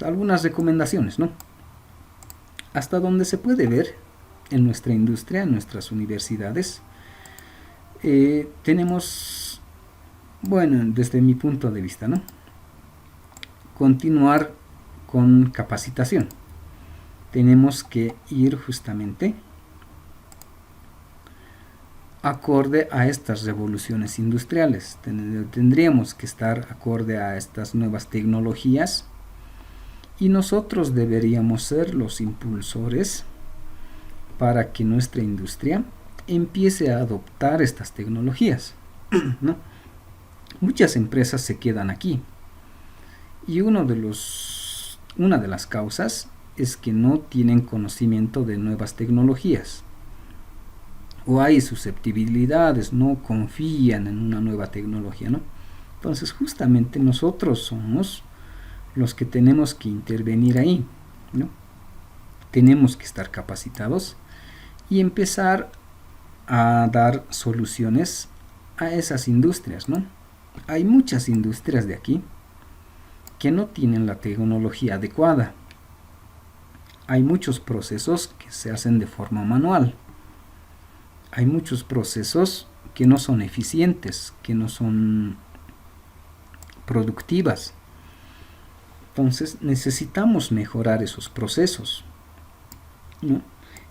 Algunas recomendaciones, ¿no? Hasta donde se puede ver en nuestra industria, en nuestras universidades, tenemos, bueno, desde mi punto de vista, ¿no? Continuar con capacitación. Tenemos que ir justamente acorde a estas revoluciones industriales. Tendríamos que estar acorde a estas nuevas tecnologías y nosotros deberíamos ser los impulsores para que nuestra industria empiece a adoptar estas tecnologías, ¿no? Muchas empresas se quedan aquí y una de las causas es que no tienen conocimiento de nuevas tecnologías o hay susceptibilidades, no confían en una nueva tecnología, ¿no? Entonces justamente nosotros somos los que tenemos que intervenir ahí, ¿no? Tenemos que estar capacitados y empezar a dar soluciones a esas industrias, ¿no? Hay muchas industrias de aquí que no tienen la tecnología adecuada. Hay muchos procesos que se hacen de forma manual. Hay muchos procesos que no son eficientes, que no son productivas. Entonces necesitamos mejorar esos procesos, ¿no?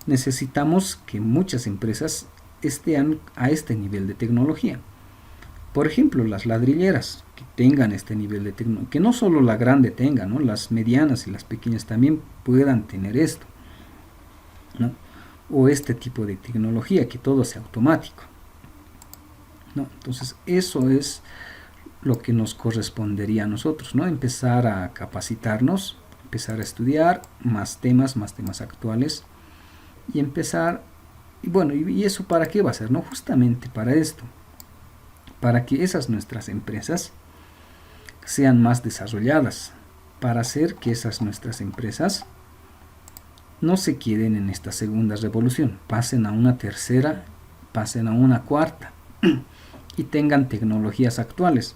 Necesitamos que muchas empresas estén a este nivel de tecnología. Por ejemplo, las ladrilleras que tengan este nivel de tecnología, que no solo la grande tenga, ¿no? Las medianas y las pequeñas también puedan tener esto, ¿no? O este tipo de tecnología, que todo sea automático, ¿no? Entonces eso es lo que nos correspondería a nosotros, ¿no? Empezar a capacitarnos, empezar a estudiar más temas actuales y empezar Y bueno, ¿y eso para qué va a ser? No, justamente para esto, para que esas nuestras empresas sean más desarrolladas, para hacer que esas nuestras empresas no se queden en esta segunda revolución, pasen a una tercera, pasen a una cuarta y tengan tecnologías actuales.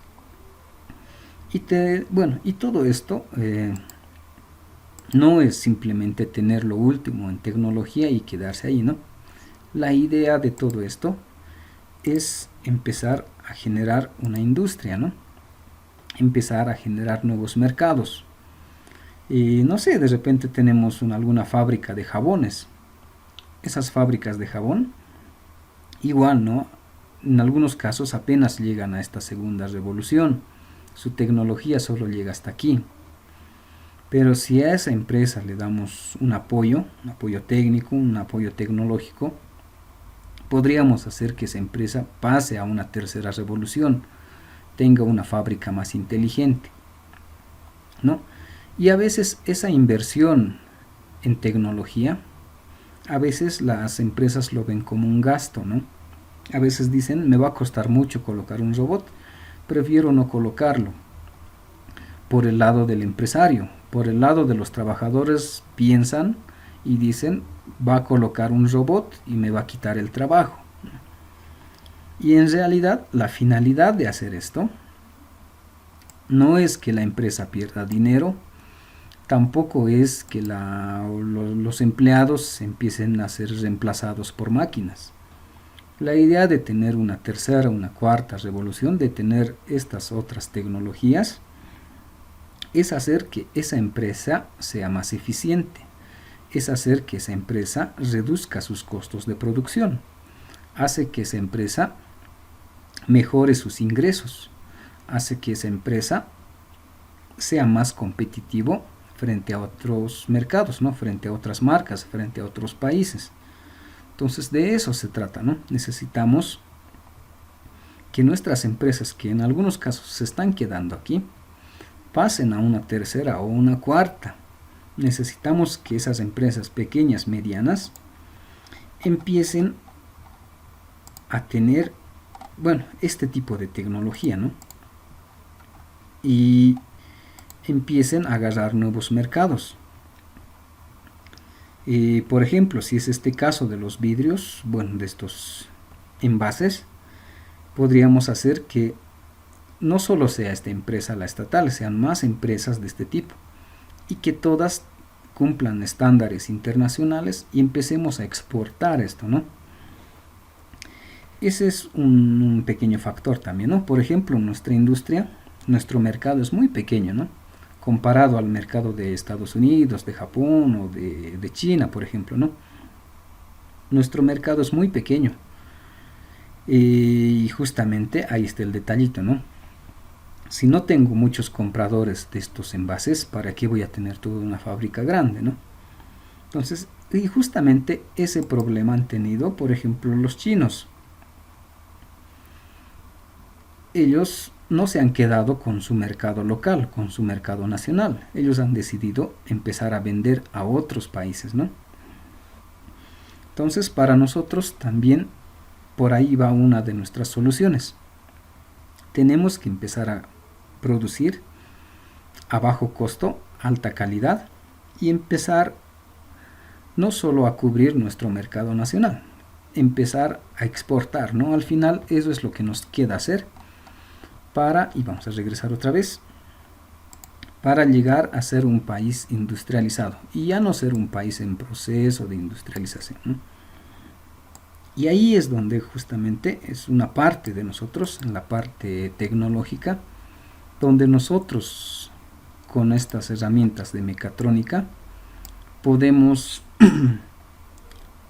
Y todo esto no es simplemente tener lo último en tecnología y quedarse ahí, ¿no? La idea de todo esto es empezar a generar una industria, ¿no? Empezar a generar nuevos mercados. Y no sé, de repente tenemos alguna fábrica de jabones. Esas fábricas de jabón, igual, ¿no? En algunos casos apenas llegan a esta segunda revolución. Su tecnología solo llega hasta aquí. Pero si a esa empresa le damos un apoyo técnico, un apoyo tecnológico, podríamos hacer que esa empresa pase a una tercera revolución, tenga una fábrica más inteligente, ¿no? Y a veces esa inversión en tecnología, a veces las empresas lo ven como un gasto, ¿no? A veces dicen, me va a costar mucho colocar un robot, prefiero no colocarlo. Por el lado del empresario, por el lado de los trabajadores piensan y dicen, va a colocar un robot y me va a quitar el trabajo. Y en realidad la finalidad de hacer esto no es que la empresa pierda dinero, tampoco es que los empleados empiecen a ser reemplazados por máquinas. La idea de tener una tercera, una cuarta revolución, de tener estas otras tecnologías, es hacer que esa empresa sea más eficiente, es hacer que esa empresa reduzca sus costos de producción, hace que esa empresa mejore sus ingresos, hace que esa empresa sea más competitivo frente a otros mercados, ¿no? Frente a otras marcas, frente a otros países. Entonces de eso se trata, ¿no? Necesitamos que nuestras empresas, que en algunos casos se están quedando aquí, pasen a una tercera o una cuarta. Necesitamos que esas empresas pequeñas, medianas, empiecen a tener, este tipo de tecnología, ¿no? Y empiecen a agarrar nuevos mercados. Por ejemplo, si es este caso de los vidrios, de estos envases, podríamos hacer que no solo sea esta empresa la estatal, sean más empresas de este tipo y que todas cumplan estándares internacionales y empecemos a exportar esto, ¿no? Ese es un pequeño factor también, ¿no? Por ejemplo, nuestra industria, nuestro mercado es muy pequeño, ¿no? Comparado al mercado de Estados Unidos, de Japón o de China, por ejemplo, ¿no? Nuestro mercado es muy pequeño. Y justamente ahí está el detallito, ¿no? Si no tengo muchos compradores de estos envases, ¿para qué voy a tener toda una fábrica grande, ¿no? Entonces, y justamente ese problema han tenido, por ejemplo, los chinos. Ellos no se han quedado con su mercado local, con su mercado nacional. Ellos han decidido empezar a vender a otros países, ¿no? Entonces, para nosotros también por ahí va una de nuestras soluciones. Tenemos que empezar a producir a bajo costo, alta calidad y empezar no solo a cubrir nuestro mercado nacional, empezar a exportar, ¿no? Al final eso es lo que nos queda hacer y vamos a regresar otra vez, para llegar a ser un país industrializado y ya no ser un país en proceso de industrialización, ¿no? Y ahí es donde justamente es una parte de nosotros, en la parte tecnológica, donde nosotros con estas herramientas de mecatrónica podemos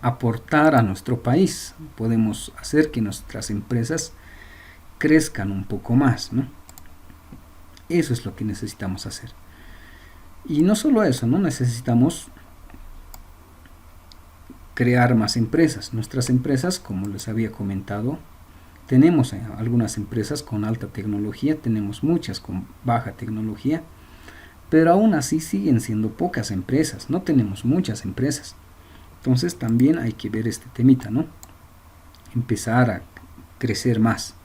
aportar a nuestro país, podemos hacer que nuestras empresas crezcan un poco más, ¿no? Eso es lo que necesitamos hacer. Y no solo eso, ¿no? Necesitamos crear más empresas. Nuestras empresas, como les había comentado, tenemos algunas empresas con alta tecnología, tenemos muchas con baja tecnología, pero aún así siguen siendo pocas empresas, no tenemos muchas empresas. Entonces también hay que ver este temita, ¿no? Empezar a crecer más,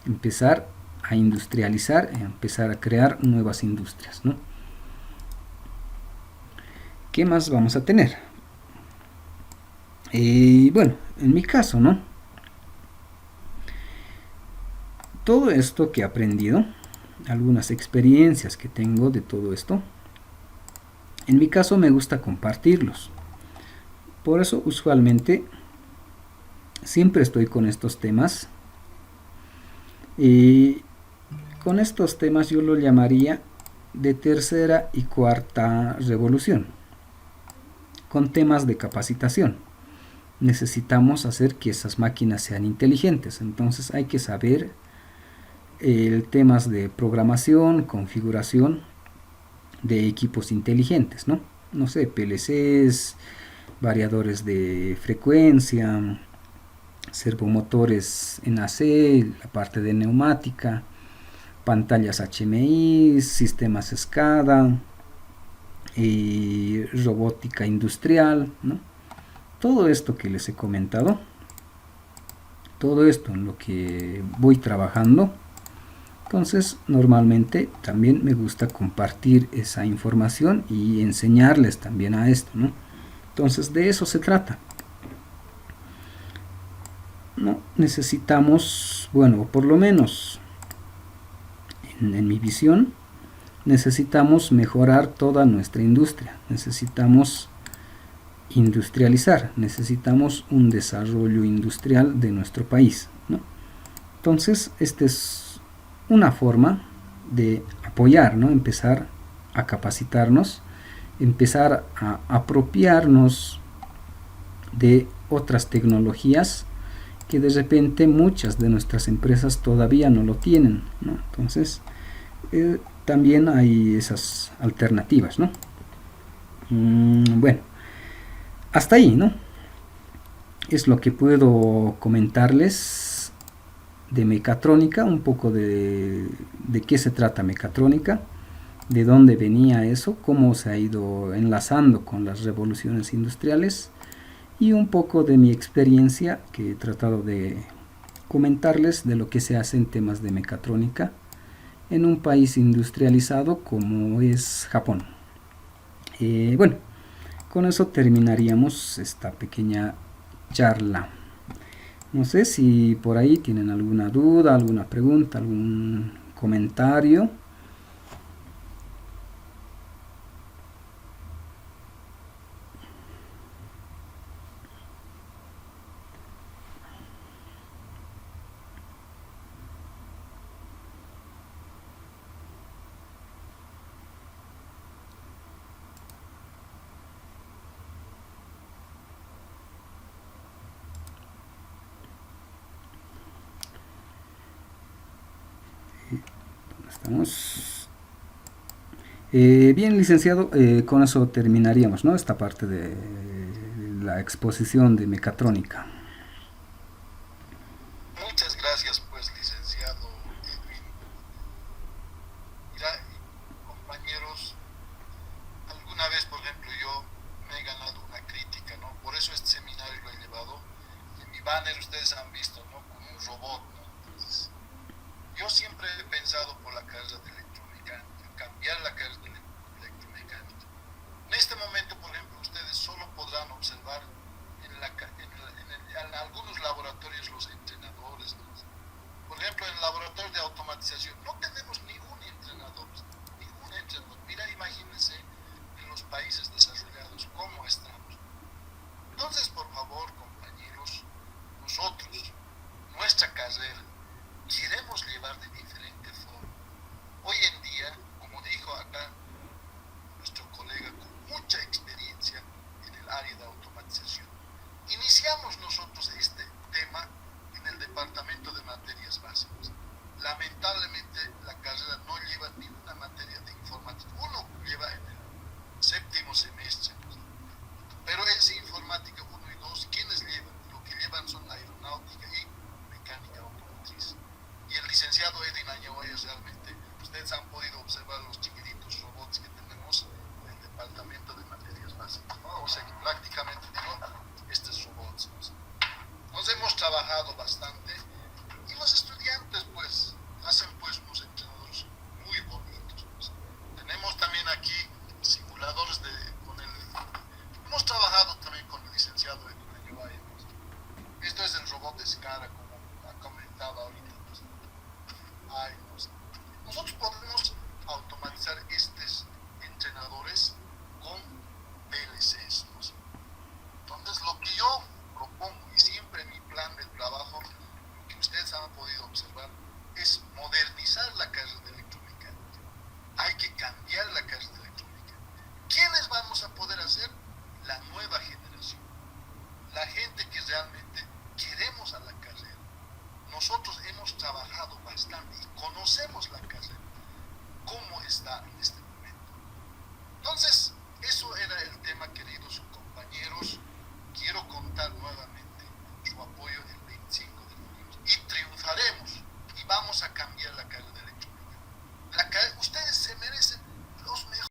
empezar a industrializar, empezar a crear nuevas industrias, ¿no? ¿Qué más vamos a tener? Bueno, en mi caso, ¿no? Todo esto que he aprendido, algunas experiencias que tengo de todo esto, en mi caso me gusta compartirlos. Por eso usualmente siempre estoy con estos temas. Y con estos temas yo lo llamaría de tercera y cuarta revolución, con temas de capacitación. Necesitamos hacer que esas máquinas sean inteligentes, entonces hay que saber temas de programación, configuración de equipos inteligentes, ¿no? No sé, PLCs, variadores de frecuencia, servomotores en AC, la parte de neumática, pantallas HMI, sistemas SCADA, robótica industrial, ¿no? Todo esto que les he comentado, todo esto en lo que voy trabajando. Entonces, normalmente también me gusta compartir esa información y enseñarles también a esto, ¿no? Entonces, de eso se trata. No necesitamos, bueno, por lo menos en mi visión, necesitamos mejorar toda nuestra industria, necesitamos industrializar, necesitamos un desarrollo industrial de nuestro país, ¿no? Entonces, esta es una forma de apoyar, ¿no? Empezar a capacitarnos, empezar a apropiarnos de otras tecnologías que de repente muchas de nuestras empresas todavía no lo tienen, ¿no? Entonces, también hay esas alternativas, ¿no? Bueno, hasta ahí, ¿no? Es lo que puedo comentarles de mecatrónica, un poco de qué se trata mecatrónica, de dónde venía eso, cómo se ha ido enlazando con las revoluciones industriales y un poco de mi experiencia que he tratado de comentarles de lo que se hace en temas de mecatrónica en un país industrializado como es Japón. Bueno, con eso terminaríamos esta pequeña charla. No sé si por ahí tienen alguna duda, alguna pregunta, algún comentario. Estamos. Bien, licenciado, con eso terminaríamos, ¿no? Esta parte de la exposición de mecatrónica. Muchas gracias, pues, licenciado Edwin. Mira, compañeros, alguna vez, por ejemplo, yo me he ganado una crítica, ¿no? Por eso este seminario lo he llevado. En mi banner ustedes han visto, ¿no? Como un robot, ¿no? Entonces, yo siempre he pensado por la carrera de electromecánica, cambiar la carrera de electromecánica. En este momento, por ejemplo, ustedes solo podrán observar en algunos laboratorios los entrenadores, ¿no? Por ejemplo, en el laboratorio de automatización no tenemos ningún entrenador, ningún entrenador. Mira, imagínense en los países desarrollados cómo estamos. Entonces, por favor, compañeros, nosotros, nuestra carrera, queremos llevar de diferente forma. Hoy en día, como dijo acá nuestro colega con mucha experiencia en el área de automatización, iniciamos nosotros este tema en el departamento de materias básicas. Lamentablemente la carrera no lleva ninguna materia de informática. Uno lleva en el séptimo semestre, pero es informática 1 y 2. ¿Quiénes llevan? Lo que llevan son aeronáutica y mecánica automática. trabajado bastante y los estudiantes pues hacen pues unos entrenadores muy bonitos. Pues. Tenemos también aquí simuladores hemos trabajado también con el licenciado Edwin Valle. Pues. Esto es el robot de Scara, como ha comentado ahorita. Pues. Ay, pues. Nosotros podemos automatizar estos entrenadores con PLCs. ¿No?